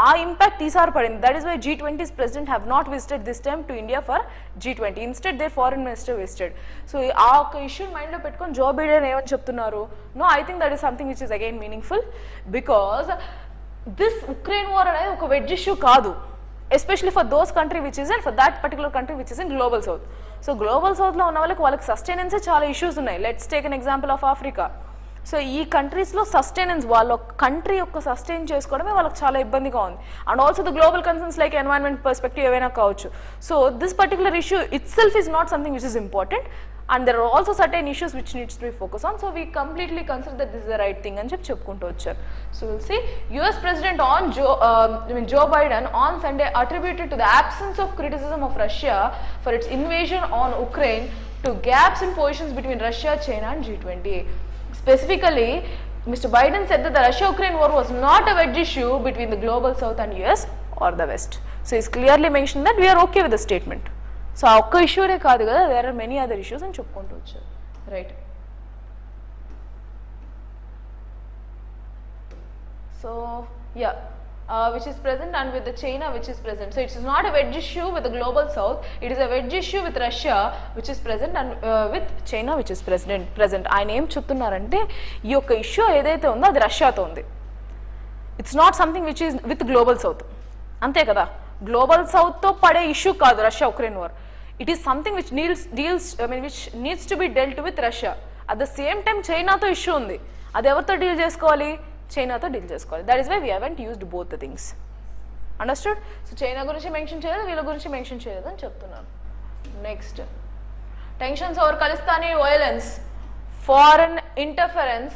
A: ఆ ఇంపాక్ట్ ఈసారి పడింది. That is why G20's president have not visited this time to India for G20. Instead their foreign minister visited. So ఆ ఒక ఇష్యూ మైండ్లో పెట్టుకొని జో బైడెన్ ఏమని చెప్తున్నారు, No, I think that is something which is again meaningful, because this Ukraine war అనేది ఒక wedge issue కాదు, especially for those country which is in for that particular country which is in global south. So global సౌత్లో ఉన్న వాళ్ళకి సస్టైనెన్సే చాలా issues ఉన్నాయి. Let's take an example of Africa. So ఈ కంట్రీస్లో సస్టైనెన్స్, వాళ్ళ కంట్రీ యొక్క సస్టైన్ చేసుకోవడమే వాళ్ళకి చాలా ఇబ్బందిగా ఉంది. And also the global concerns like environment perspective ఏవైనా కావచ్చు. So this particular issue it self is not something which is important, and there are also certain issues which needs to be focused on. So we completely consider that this is the right thing అని చెప్పుకుంటూ వచ్చారు. So we'll see US President Joe Biden on Sunday attributed to the absence of criticism of Russia for its invasion on Ukraine to gaps in positions between Russia, China and G20. Specifically, Mr. Biden said that the Russia-Ukraine war was not a wedge issue between the global south and US or the West. So he's clearly mentioned that we are okay with the statement. So ఆ ఒక్క ఇష్యూనే కాదు కదా, there are many other issues అని చెప్పుకుంటూ వచ్చారు. Right. So yeah which is present and with the China which is present. So it is not a wedge issue with the global south, it is a wedge issue with Russia which is present and with China which is present. ఆయన ఏం చెప్తున్నారంటే ఈ యొక్క issue ఏదైతే ఉందో అది రష్యాతో ఉంది, it's not something which is with global south. అంతే కదా, గ్లోబల్ సౌత్తో పడే ఇష్యూ కాదు Russia Ukraine war. It is something which which needs to be dealt with Russia. At the same time చైనాతో ఇష్యూ ఉంది, అది ఎవరితో డీల్ చేసుకోవాలి? చైనాతో డీల్ చేసుకోవాలి. That is why we haven't used both the things. Understood? So China గురించి mention చేయలేదు, వీళ్ళ గురించి మెన్షన్ చేయలేదు అని చెప్తున్నాను. Next, tensions over Khalistani violence, foreign interference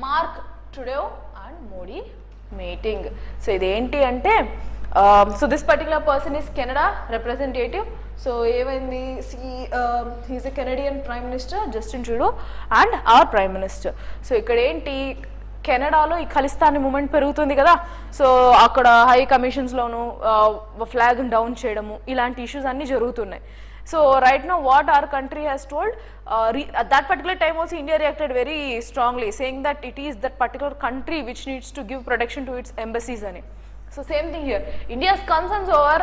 A: Mark Trudeau and Modi meeting. So ఇదేంటి అంటే, so this particular person is Canada representative. So ఏమైంది, he's a Canadian Prime Minister Justin Trudeau and our Prime Minister. So ఇక్కడ ఏంటి, కెనడాలో ఈ Khalistani moment పెరుగుతుంది కదా, so అక్కడ హై కమిషన్స్లోను ఫ్లాగ్ డౌన్ చేయడము ఇలాంటి ఇష్యూస్ అన్నీ జరుగుతున్నాయి. So right know what our country has told, at that particular time also India reacted very strongly saying that it is that particular country which needs to give protection to its embassies ani. So same thing here, India's concerns over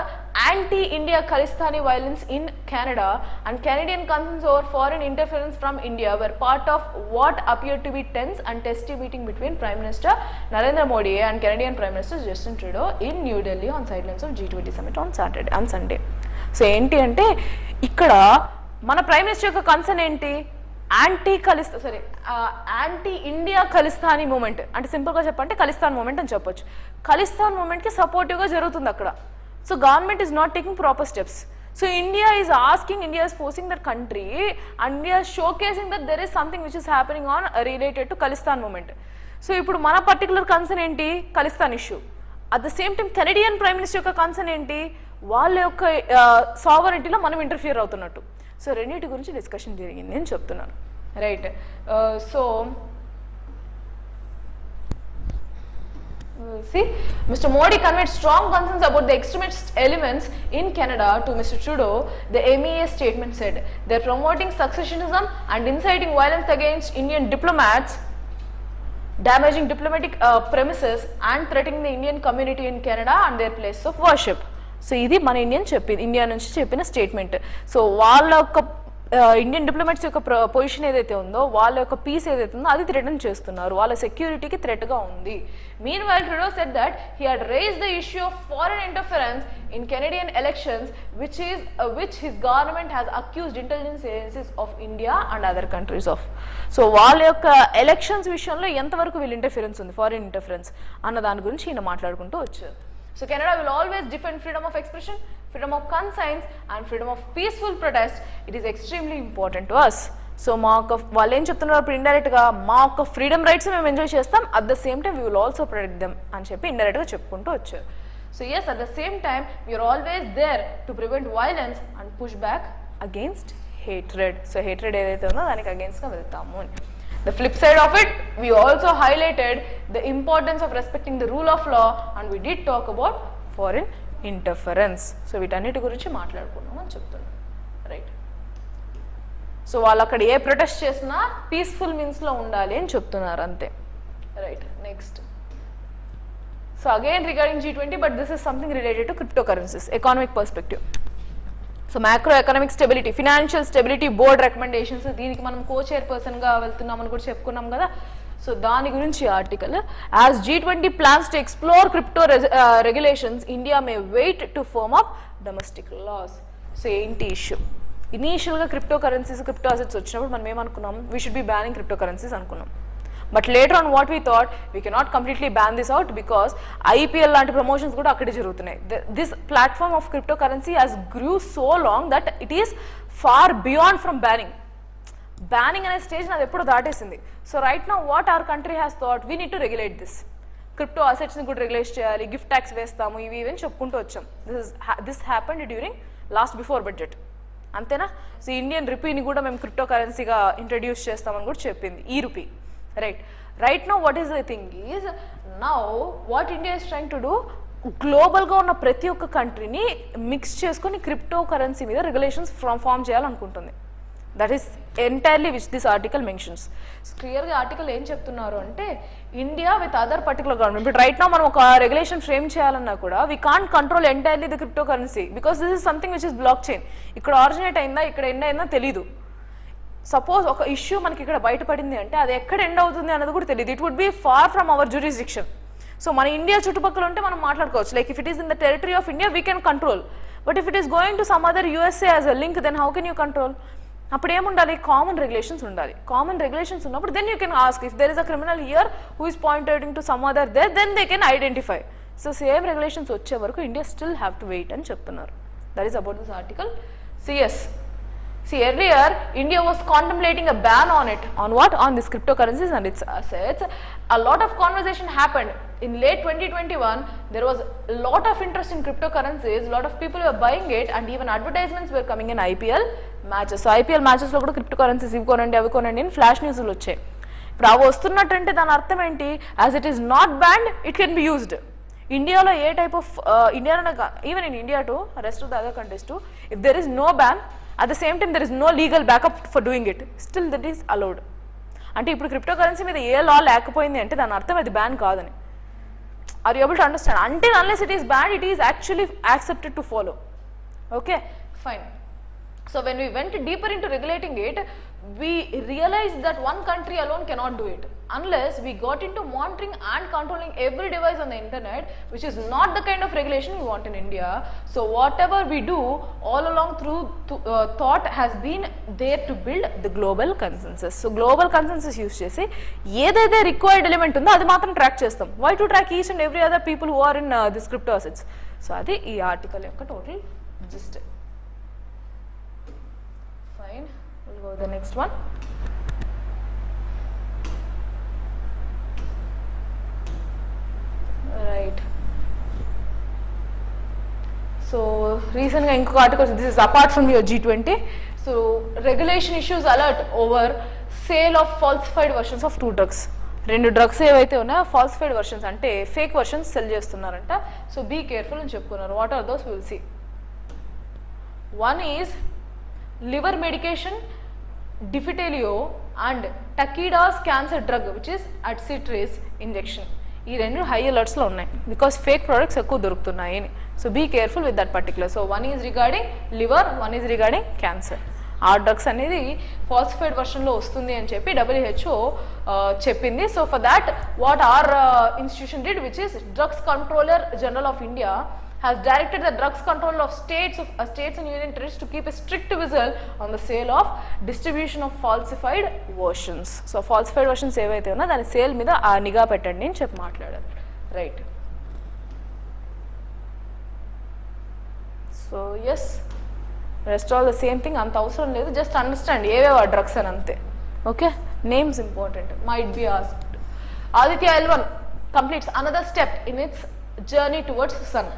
A: anti-India Khalistani violence in Canada and Canadian concerns over foreign interference from India were part of what appeared to be tense and testy meeting between Prime Minister Narendra Modi and Canadian Prime Minister Justin Trudeau in New Delhi on sidelines of G20 Summit on Sunday. So ఏంటి అంటే ఇక్కడ మన prime minister యొక్క concern ఏంటి, anti India Khalistani moment. అంటే సింపుల్గా చెప్పంటే Khalistan moment అని చెప్పొచ్చు. ఖలిస్తాన్ మూమెంట్కి సపోర్టివ్గా జరుగుతుంది అక్కడ. So government is not taking proper steps. So India is asking, India is forcing that country and India showcasing that there is something which is happening on related to Khalistan movement. So ఇప్పుడు మన particular concern ఏంటి, Khalistan issue. At the same time Canadian prime minister యొక్క concern ఏంటి, వాళ్ళ యొక్క సావరెంటీలో మనం interfere అవుతున్నట్టు. So రెండింటి గురించి డిస్కషన్ జరిగింది అని చెప్తున్నాను. Right. So see, Mr. Modi conveyed strong concerns about the extremist elements in Canada to Mr. Trudeau. The MEA statement said they're promoting successionism and inciting violence against Indian diplomats, damaging diplomatic premises and threatening the Indian community in Canada and their place of worship. So ఇది మన India నుంచి చెప్పిన statement. So వాళ్ళ యొక్క Indian diplomats యొక్క position ఏదైతే ఉందో, వాళ్ళ యొక్క పీస్ ఏదైతే ఉందో అది థ్రెటన్ చేస్తున్నారు, వాళ్ళ సెక్యూరిటీకి థ్రెట్గా ఉంది. Meanwhile, Trudeau said that he had raised the issue of foreign interference in Canadian elections, which his government has accused intelligence agencies of India and other countries of. So వాళ్ళ యొక్క elections విషయంలో ఎంతవరకు వీళ్ళు interference ఉంది, foreign interference అన్న దాని గురించి ఈయన మాట్లాడుకుంటూ వచ్చారు. So Canada will always defend freedom of expression, freedom of conscience and freedom of peaceful protest. It is extremely important to us. So మా యొక్క వాళ్ళు ఏం చెప్తున్నారు, ఇప్పుడు ఇండైరెక్ట్గా మా యొక్క ఫ్రీడమ్ రైట్స్ మేము ఎంజాయ్ చేస్తాం, at the same time we will also protect them అని చెప్పి ఇండైరెక్ట్గా చెప్పుకుంటూ వచ్చారు. So yes, at the same time we are always there to prevent violence and push back against hatred. So hatred ఏదైతే ఉందో దానికి అగేన్స్ట్గా వెళ్తాము అని. The flip side of it, we also highlighted the importance of respecting the rule of law and we did talk about foreign interference. So వీటన్నిటి గురించి మాట్లాడుకున్నాం అని చెప్తున్నాం. రైట్. సో వాళ్ళు అక్కడ ఏ ప్రొటెస్ట్ చేసినా పీస్ఫుల్ మీన్స్లో ఉండాలి అని చెప్తున్నారు అంతే. Right. Next, so again regarding G20, but this is something related to cryptocurrencies, economic perspective. So macro economic stability, financial stability board recommendations, దీనికి మనం కో చైర్పర్సన్గా వెళ్తున్నామని కూడా చెప్పుకున్నాం కదా. సో దాని గురించి article, as G20 plans to explore crypto regulations, India may wait to firm up domestic laws. So ఏంటి ఇష్యూ? ఇనీషియల్గా క్రిప్టో కరెన్సీస్, క్రిప్టో అసెట్స్ వచ్చినప్పుడు మనం ఏమనుకున్నాం, we should be banning crypto currencies అనుకున్నాం. But later on what we thought, we cannot completely ban this out because IPL లాంటి promotions కూడా అక్కడే జరుగుతున్నాయి. This platform of crypto currency has grew so long that it is far beyond from banning. Banning అనే stage అది ఎప్పుడో దాటేసింది. So right now what our country has thought, we need to regulate this. Crypto అసెట్స్ని కూడా regulate చేయాలి, gift tax వేస్తాము, ఇవి ఇవన్నీ చెప్పుకుంటూ వచ్చాం. This happened during last before budget, అంతేనా? సో ఇండియన్ రూపీని కూడా మేము క్రిప్టో కరెన్సీగా ఇంట్రడ్యూస్ చేస్తామని కూడా చెప్పింది, ఈ rupee. Right now what is the thing is, now what India is trying to do, గ్లోబల్గా ఉన్న ప్రతి ఒక్క కంట్రీని మిక్స్ చేసుకొని క్రిప్టో కరెన్సీ మీద రెగ్యులేషన్స్ ఫామ్ చేయాలనుకుంటుంది. That is entirely which this article mentions. క్లియర్గా ఆర్టికల్ ఏం చెప్తున్నారు అంటే, India with other particular government, ఇప్పుడు రైట్ నా మనం ఒక రెగ్యులేషన్ ఫ్రేమ్ చేయాలన్నా కూడా we can't control entirely the crypto currency because this is something which is block chain. ఇక్కడ ఆరిజినేట్ అయిందా, ఇక్కడ ఎండ్ అయిందా తెలీదు. సపోజ్ ఒక ఇష్యూ మనకి ఇక్కడ బయటపడింది అంటే అది ఎక్కడ ఎండ్ అవుతుంది అన్నది కూడా తెలియదు. It would be far from our jurisdiction. So మన ఇండియా చుట్టుపక్కల ఉంటే మనం మాట్లాడుకోవచ్చు, like if it is in the territory of India we can control. But if it is going to some other USA as a link, then how can you control? అప్పుడు ఏముండాలి, common regulations ఉండాలి. Common regulations ఉన్నప్పుడు then you can ask if there is a criminal here who is pointed to some other there, then they can identify. So same regulations వచ్చే వరకు India still have to wait అని చెప్తున్నారు. That is about this article. CS. See, earlier India was contemplating a ban on it. On what? On these cryptocurrencies and its assets. A lot of conversation happened. In late 2021, there was a lot of interest in cryptocurrencies. A lot of people were buying it and even advertisements were coming in IPL matches. So IPL matches lo kuda cryptocurrencies ivi konandi avi konandi in flash news lu vachchayi. ఇప్పుడు అవి వస్తున్నట్టంటే దాని అర్థం ఏంటి, as it is not banned it can be used. ఇండియాలో a type of ఇండియాలో even in India to rest of the other countries to, if there is no ban at the same time there is no legal backup for doing it, still that is allowed. అంటే ఇప్పుడు crypto currency మీద ఏ లా లేకపోయింది అంటే దాని అర్థం అది ban కాదని. Are you able to understand? అంటే unless it is ban, it is actually accepted to follow. Okay, fine. So when we went deeper into regulating it, we realized that one country alone cannot do it unless we got into monitoring and controlling every device on the internet, which is not the kind of regulation we want in India. So whatever we do all along through thought has been there to build the global consensus. So global consensus use chesi edaithe required element undo adi matram track chestam. Why to track each and every other people who are in this crypto assets? So adi ee article yokka total gist. Fine, we'll go to the next one. Right. So recently inko article, this is apart from your G20. So regulation issues alert over sale of falsified versions of 2 drugs. రెండు drugs ఏవైతే ఉన్నాయో falsified versions అంటే fake versions sell చేస్తున్నారంట. So be careful అని చెప్పుకున్నారు. What are those will see. One is liver medication, Defitelio and Takeda's cancer drug which is Adcetris injection. ఈ రెండు high అలర్ట్స్లో ఉన్నాయి బికాస్ ఫేక్ ప్రొడక్ట్స్ ఎక్కువ దొరుకుతున్నాయి. So be careful with that particular. So one is regarding liver, one is regarding cancer. ఆ drugs అనేది falsified వర్షన్లో వస్తుంది అని చెప్పి WHO చెప్పింది. So for that what our institution did which is drugs controller general of India has directed the drugs control of states and union territories to keep a strict visual on the sale of distribution of falsified versions. So falsified versions ఏవైతే ఉన్నా దాని sale మీద ఆ నిఘా పెట్టండి అని చెప్పి మాట్లాడారు. Right. So yes, rest all the same thing, అంత అవసరం లేదు. జస్ట్ అండర్స్టాండ్ ఏవేవో ఆ డ్రగ్స్ అని అంతే. Okay, names important. Might be asked. Aditya L1 completes another step in its journey towards sun.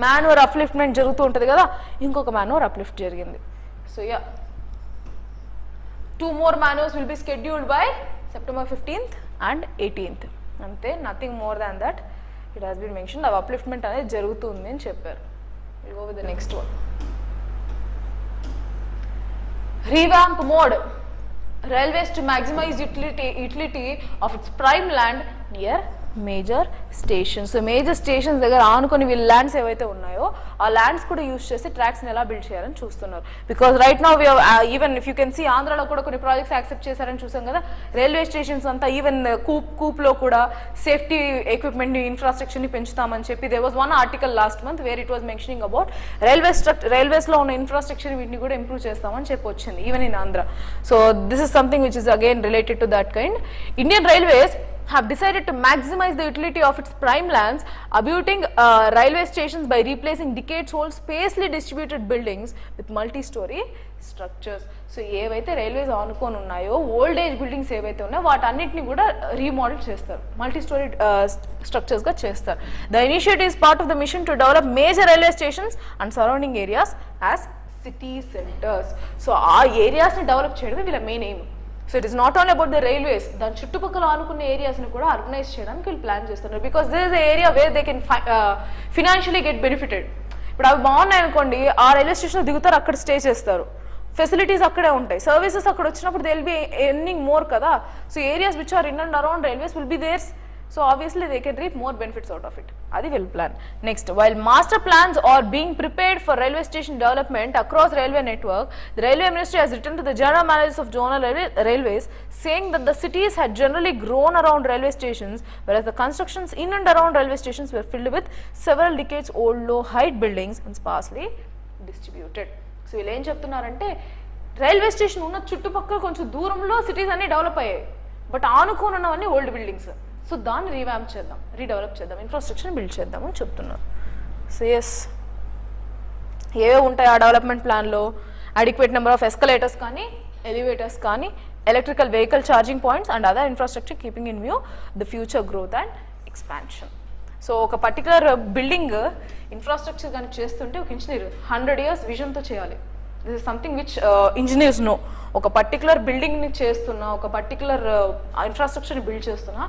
A: Manoeuvre upliftment జరుగుతూ ఉంటుంది కదా, ఇంకొక మాన్యువర్ అప్లిఫ్ట్ జరిగింది. So yeah, 2 more manuals will be scheduled by September 15th and 18th. అంతే, nothing more than that. It has been mention. అవి upliftment అనేది జరుగుతుంది అని చెప్పారు. Will go with the next one. Revamp mode, railways to maximize utility of its prime land near major stations. So major stations దగ్గర ఆనుకొని వీళ్ళ lands ఏవైతే ఉన్నాయో ఆ ల్యాండ్స్ కూడా యూస్ చేసి ట్రాక్స్ని ఎలా బిల్డ్ చేయాలని చూస్తున్నారు. Because right now even if you can see ఆంధ్రాలో కూడా కొన్ని ప్రాజెక్ట్స్ యాక్సెప్ట్ చేశారని చూసాం కదా. రైల్వే స్టేషన్స్ అంతా ఈవెన్ కూప్లో కూడా సేఫ్టీ ఎక్విప్మెంట్ ఇన్ఫ్రాస్ట్రక్చర్ని పెంచుతామని చెప్పి they was one article last month where it was mentioning about రైల్వేస్లో ఉన్న ఇన్ఫ్రాస్ట్రక్చర్ వీటిని కూడా ఇంప్రూవ్ చేస్తామని చెప్పి వచ్చింది even in Andhra. So this is something which is again related to that kind. Indian railways have decided to maximize the utility of its prime lands, abutting railway stations by replacing decades-old spacely distributed buildings with multi-story structures. So, ఏవైతే railways ఆనుకొని ఉన్నాయో old age buildings ఏవైతే ఉన్నాయో వాటన్నిటిని కూడా remodel చేస్తారు, multi-storey స్ట్రక్చర్స్గా చేస్తారు. The initiative is part of the mission to develop major railway stations and surrounding areas as city centres. So ఆ ఏరియాస్ని డెవలప్ చేయడమే వీళ్ళ main aim. So it is not only about the railways, దాని చుట్టుపక్కల ఆనుకున్న ఏరియాస్ని కూడా organise చేయడానికి వీళ్ళు plan చేస్తున్నారు. Because this is area where they can financially get benefited. ఇప్పుడు అవి బాగున్నాయి అనుకోండి, ఆ రైల్వే స్టేషన్లో దిగుతారు, అక్కడ స్టే చేస్తారు, ఫెసిలిటీస్ అక్కడే ఉంటాయి, సర్వీసెస్ అక్కడ వచ్చినప్పుడు they will be earning more కదా. So areas which are in and around railways will be theirs. So obviously they can reap more benefits out of it. Adi will plan. Next, while master plans are being prepared for railway station development across railway network, the railway ministry has written to the general managers of zonal railways saying that the cities had generally grown around railway stations, whereas the constructions in and around railway stations were filled with several decades old low height buildings and sparsely distributed. So వీళ్ళు ఏం చెప్తున్నారంటే railway station ఉన్న చుట్టుపక్కల కొంచెం దూరంలో cities అన్ని develop అయ్యాయి, but ఆనుకొని ఉన్నవన్నీ ఓల్డ్ బిల్డింగ్స్. సో దాన్ని రీవ్యాంప్ చేద్దాం, రీడెవలప్ చేద్దాం, ఇన్ఫ్రాస్ట్రక్చర్ని బిల్డ్ చేద్దామని చెప్తున్నారు. సో ఎస్, ఏవే ఉంటాయి ఆ డెవలప్మెంట్ ప్లాన్లో? అడిక్వేట్ నెంబర్ ఆఫ్ ఎస్కలేటర్స్ కానీ, ఎలివేటర్స్ కానీ, electrical vehicle charging points and other infrastructure keeping in view the future growth and expansion. So ఒక పర్టికులర్ బిల్డింగ్ ఇన్ఫ్రాస్ట్రక్చర్ కానీ చేస్తుంటే ఒక ఇంజనీర్ 100 years విజన్తో చేయాలి. This is something which engineers know. ఒక particular బిల్డింగ్ని చేస్తున్నా, ఒక పర్టికులర్ ఇన్ఫ్రాస్ట్రక్చర్ని బిల్డ్ చేస్తున్నా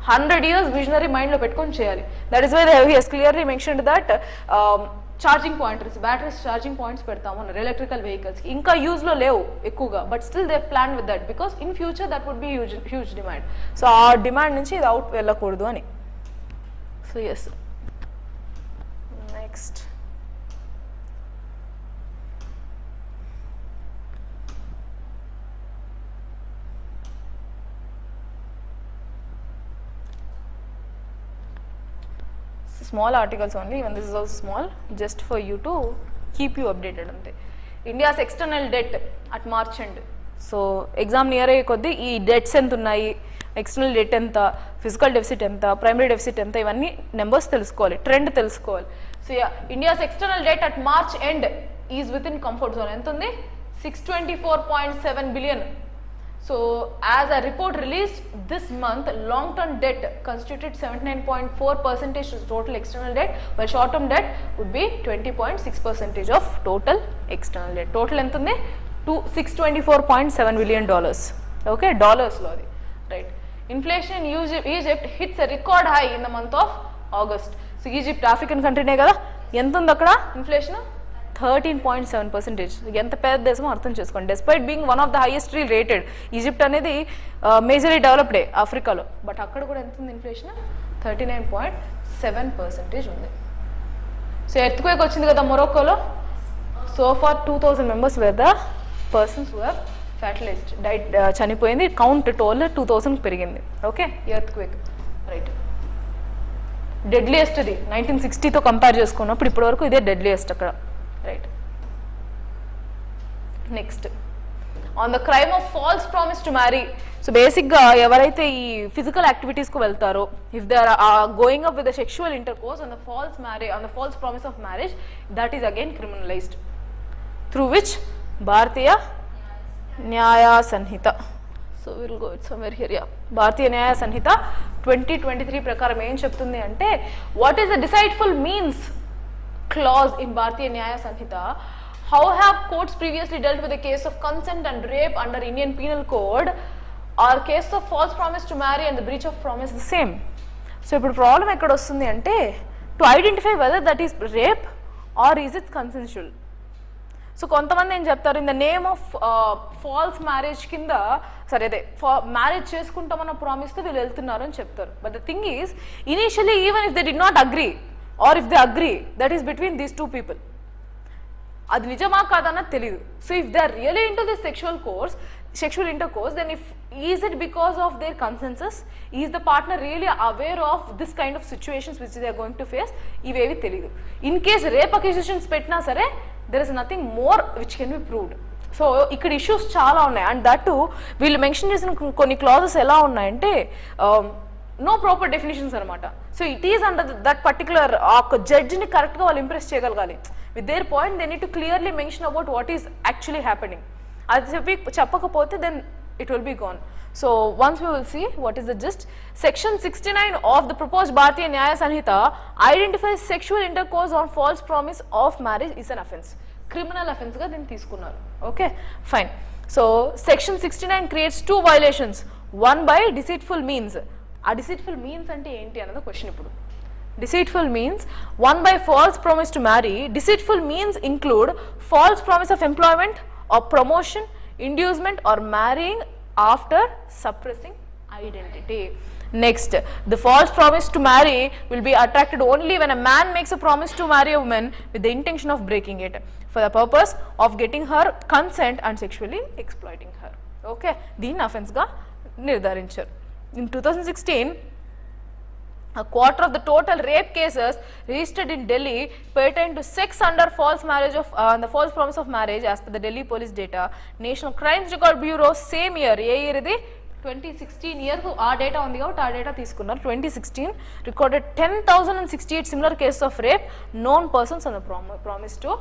A: 100 years విజనరీ మైండ్లో పెట్టుకొని చేయాలి. That is why he has clearly mentioned that charging points, batteries charging points పెడతాము అన్నారు ఎలక్ట్రికల్ వెహికల్స్కి. ఇంకా యూజ్లో లేవు ఎక్కువగా, but still they plan with that because in future that would be huge demand. So ఆ డిమాండ్ నుంచి ఇది అవుట్ వెళ్ళకూడదు అని. So yes, next small articles only, even this is also small, just for you to keep you updated ante. India's external debt at March end. So exam near aye koddi ee debts ఎంత ఉన్నాయి, external debt ఎంత, physical deficit ఎంత, primary deficit ఎంత, ఇవన్నీ numbers తెలుసుకోవాలి, trend తెలుసుకోవాలి. So India's external debt at March end is with in comfort zone. ఎంత ఉంది? 624.7 billion. So as a report released this month, long-term debt constituted 79.4% of total external debt, while short-term debt would be 20.6% of total external debt. Total ఎంత ఉంది? $624.7 billion. Okay, dollars lo adi, right? Inflation in Egypt hits a record high in the month of August. So Egypt African country ne kada, ఎంత ఉంది అక్కడ inflation? 13.7%. ఎంత పెద్ద దేశమో అర్థం చేసుకోండి. Despite being one of the highest rated, Egypt అనేది majorly డెవలప్డే ఆఫ్రికాలో, బట్ అక్కడ కూడా ఎంత ఉంది ఇన్ఫ్లేషన్? 39.7% ఉంది. సో ఎర్త్క్వేక్ వచ్చింది కదా మొరక్కోలో. So far 2000 members where the persons who have fatalized, died, చనిపోయింది. కౌంట్ టోల్ 2000 పెరిగింది. Okay, earthquake right. డెడ్లియెస్ట్ ఇది 1960తో కంపేర్ చేసుకున్నప్పుడు ఇప్పటి వరకు ఇదే డెడ్లియెస్ట్ అక్కడ, right. Next, on the crime of false promise to marry. So బేసిక్గా ఎవరైతే ఈ ఫిజికల్ యాక్టివిటీస్కు వెళ్తారో, if they are going up with the sexual intercourse on the false marriage, on the false promise of marriage, that is again criminalized through which Bharatiya Nyaya Sanhita. So will go it somewhere here. Yeah, Bharatiya Nyaya Sanhita 2023 ప్రకారం ఏం చెప్తుంది అంటే, what is the deceitful means clause in Bharatiya Nyaya Sanhita? How have courts previously dealt with the case of consent and rape under Indian Penal Code? Are case of false promise to marry and the breach of promise the same? So ఇప్పుడు problem ఎక్కడ వస్తుంది అంటే, to identify whether that is rape or is it consensual. So కొంతమంది ఏం చెప్తారు, in the name of false marriage కింద సరే అదే మ్యారేజ్ చేసుకుంటామన్న ప్రామిస్తో వీళ్ళు వెళ్తున్నారు అని చెప్తారు. But the thing is initially even if they did not agree or if they agree, that is between these two people. అది నిజమా కాదన్నది తెలియదు. So if they are really into this sexual intercourse, then is it because of their consensus? Is the partner really aware of this kind of situations which they are going to face? ఇవేవి తెలియదు. In case rape accusations పెట్టినా సరే there is nothing more which can be proved. So ఇక్కడ issues చాలా ఉన్నాయి. And that వీళ్ళు mention చేసిన కొన్ని క్లాజెస్ ఎలా ఉన్నాయంటే నో ప్రాపర్ డెఫినేషన్స్ అనమాట. So it is under that particular ఆ జడ్జిని కరెక్ట్గా వాళ్ళు ఇంప్రెస్ చేయగలగాలి. With their point they need to clearly mention about what is actually happening. అది చెప్పకపోతే then it will be gone. So once we will see what is the gist. Section 69 of the proposed Bharatiya Nyaya Sanhita identifies sexual intercourse on false promise of marriage is an offence. Criminal offence ga din తీసుకున్నారు. Okay, fine. So section 69 creates two violations. One by deceitful means. ఆ deceitful means అంటే ఏంటి అన్నది question ఇప్పుడు. Deceitful means one by false promise to marry. Deceitful means include false promise of employment or promotion, inducement or marrying after suppressing identity. Next, the false promise to marry will be attracted only when a man makes a promise to marry a woman with the intention of breaking it for the purpose of getting her consent and sexually exploiting her. Okay, దీన్ని offense గా నిర్ధారించారు. In 2016, a quarter of the total rape cases registered in Delhi pertain to sex under false marriage of the false promise of marriage as per the Delhi police data. National Crimes Record Bureau same year, A year ఇది 2016 year ఆ data ఉంది కాబట్టి ఆ data తీసుకున్నారు. 2016 recorded 10,068 similar cases of rape known persons on the promise to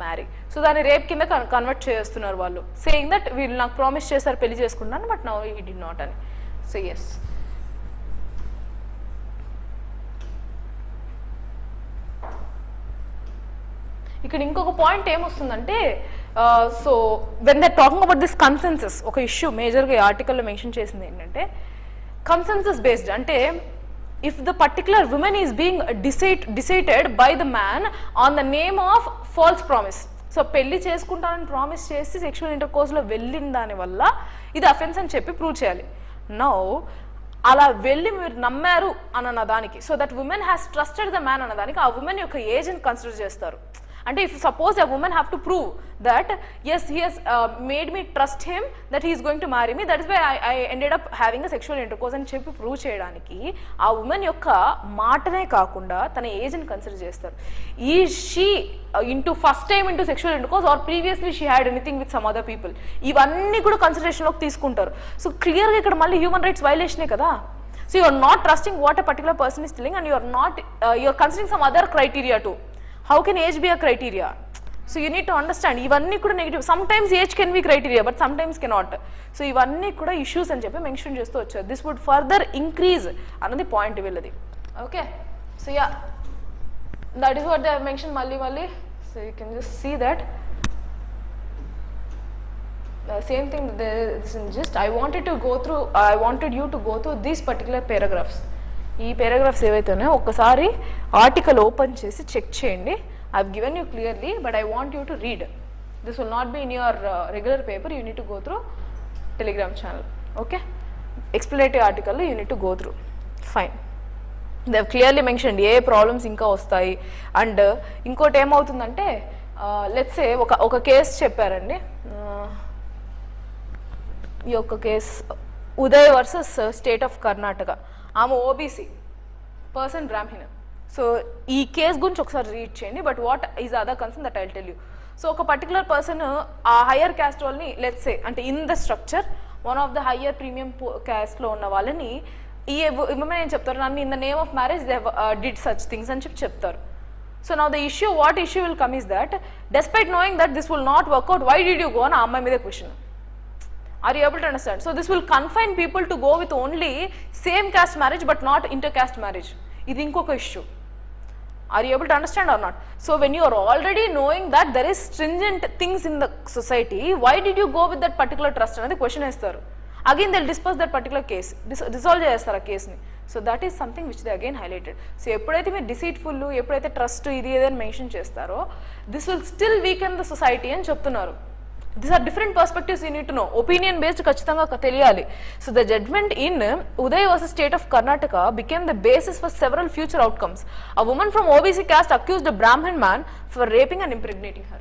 A: marry. So దాన్ని rape కింద convert చేస్తున్నారు వాళ్ళు, సేయింగ్ దట్ వీళ్ళు నాకు ప్రామిస్ చేస్తారు పెళ్లి చేసుకున్నాను but now he did not అని. సో ఎస్, ఇక్కడ ఇంకొక పాయింట్ ఏమొస్తుందంటే so when they talking about this consensus, ఒక ఇష్యూ మేజర్గా ఈ ఆర్టికల్లో మెన్షన్ చేసింది ఏంటంటే కన్సెన్సస్ బేస్డ్. అంటే if the particular woman is being decided by the man on the name of false promise. So పెళ్లి చేసుకుంటానని ప్రామిస్ చేసి సెక్షువల్ ఇంటర్కోర్స్లో వెళ్ళిన దానివల్ల ఇది అఫెన్స్ అని చెప్పి ప్రూవ్ చేయాలి. నౌ అలా వెళ్ళి మీరు నమ్మారు అన్న దానికి, so that women has trusted the man అన్న దానికి ఆ ఉమెన్ యొక్క ఏజ్ని కన్సిడర్ చేస్తారు. అంటే if suppose a woman have to prove that yes he has made me trust him that he is going to marry me, that is why I ended up having a sexual intercourse అని చెప్పి prove చేయడానికి ఆ women యొక్క మాటనే కాకుండా తన ఏజ్ని consider చేస్తారు. ఈ she into first time into sexual intercourse or previously she had anything with some other people, ఇవన్నీ కూడా కన్సిడరేషన్లోకి తీసుకుంటారు. సో క్లియర్గా ఇక్కడ మళ్ళీ హ్యూమన్ రైట్స్ వైలేషనే కదా. So you are not trusting what a particular person is telling and you are considering some other criteria too. How can age be a criteria? So you need to understand, ఇవన్నీ కూడా negative. sometimes age can be criteria but sometimes cannot. So ఇవన్నీ కూడా issues అని చెప్పి mention చేస్తూ వచ్చారు. This would further increase అన్నది point వీళ్ళది. Okay, so yeah that is what they have mention మళ్ళీ. So you can just see that same thing just I wanted you to go through these particular paragraphs. ఈ paragraphs ఏవైతే ఉన్నాయో ఒక్కసారి article open చేసి check చేయండి. I have given you clearly but I want you to read. This will not be in your regular paper, you need to go through Telegram channel. Okay, explanative article you need to go through. Fine, they have clearly mentioned a problems ఇంకా వస్తాయి. And ఇంకోటి ఏమవుతుందంటే let's say ఒక case చెప్పారండి. ఈ యొక్క case Uday versus state of Karnataka. ఆమె OBC person, Brahmana. So ఈ కేసు గురించి ఒకసారి రీడ్ చేయండి. But what is other concern that I will tell you. So ఒక పర్టికులర్ పర్సన్ ఆ హయ్యర్ క్యాస్ట్ వాళ్ళని లెట్స్ సే అంటే in the structure one of the higher premium క్యాస్ట్లో ఉన్న వాళ్ళని ఈ విమెన్ ఏం చెప్తారు, నన్ను in the name of marriage they did such things అని చెప్పి చెప్తారు. So now the issue what issue will come is that despite knowing that this will not work out why did you go అని ఆ అమ్మాయి మీద question. Are you able to understand? So this will confine people to go with only same caste marriage but not intercaste marriage. Idi inkoka issue. Are you able to understand or not? So when you are already knowing that there is stringent things in the society, why did you go with that particular trust another question istaru. Again they'll disperse that particular case, dissolve చేస్తారు ఆ కేసుని. So that is something which they again highlighted. So ఎప్పుడైతే మీరు deceitful, ఎప్పుడైతే trust ఇది ఏదైనా mention చేస్తారో this will still weaken the society అని చెప్తున్నారు. These are different perspectives you need to know. Opinion based ఖచ్చితంగా తెలియాలి. So the judgment in Uday versus State of Karnataka became the basis for several future outcomes. A woman from OBC caste accused a Brahmin man for raping and impregnating her.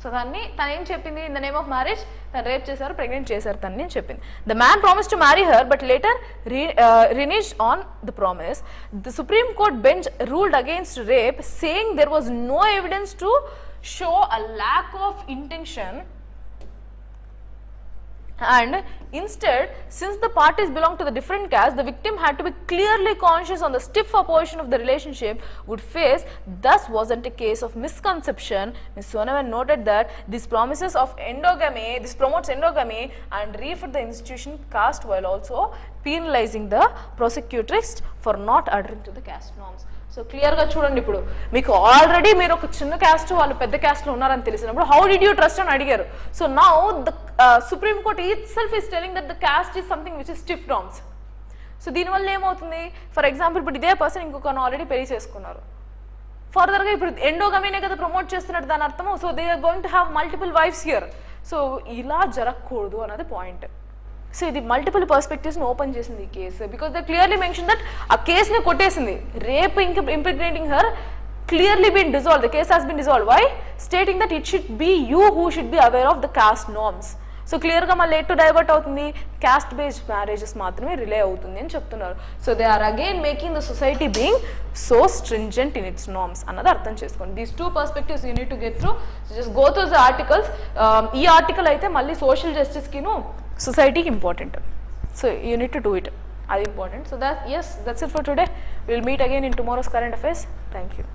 A: So తను ఏం చెప్పింది, in the name of marriage తను rape చేశారు, pregnant చేశారు తనని చెప్పింది. The man promise to marry her but later reneged on the promise. The Supreme Court bench ruled against rape, saying there was no evidence to show a lack of intention, and instead, since the parties belong to the different caste, the victim had to be clearly conscious on the stiff opposition of the relationship would face. Thus wasn't a case of misconception. Ms. Sonavan noted that this promises of endogamy, this promotes endogamy and refit the institution caste while also penalizing the prosecutrix for not adhering to the caste norms. So క్లియర్గా చూడండి, ఇప్పుడు మీకు already మీరు ఒక చిన్న caste వాళ్ళు పెద్ద క్యాస్ట్లో ఉన్నారని తెలిసినప్పుడు హౌ డిడ్ యూ ట్రస్ట్ అని అడిగారు. So now the supreme court it self is telling that the cast is something which is stiff norms. So దీనివల్ల ఏమవుతుంది, ఫర్ ఎగ్జాంపుల్ ఇప్పుడు ఇదే పర్సన్ ఇంకొకరు ఆల్రెడీ పెళ్లి చేసుకున్నారు, ఫర్దర్గా ఇప్పుడు ఎండోగమీనే కదా ప్రమోట్ చేస్తున్నట్టు దాని అర్థము. So they are going to have multiple wives here. So ఇలా జరగకూడదు అన్నది పాయింట్. సో ఇది మల్టిపుల్ పర్స్పెక్టివ్స్ని ఓపెన్ చేసింది ఈ case, because they clearly mention that ఆ కేసుని కొట్టేసింది. Rape impregnating her clearly been dissolved, the case has been dissolved. Why? Stating that it should be you who should be aware of the caste norms. So క్లియర్గా మళ్ళీ ఎటు divert అవుతుంది, caste based marriages మాత్రమే rely అవుతుంది అని చెప్తున్నారు. So they are again making the society being so stringent in its norms అన్నది అర్థం చేసుకోండి. These two perspectives you need to get through. Just go through the articles. ఈ article అయితే మళ్ళీ సోషల్ జస్టిస్కిను సొసైటీకి important. So you need to do it, అది important. So that's it for today. Will meet again in tomorrow's current affairs. Thank you.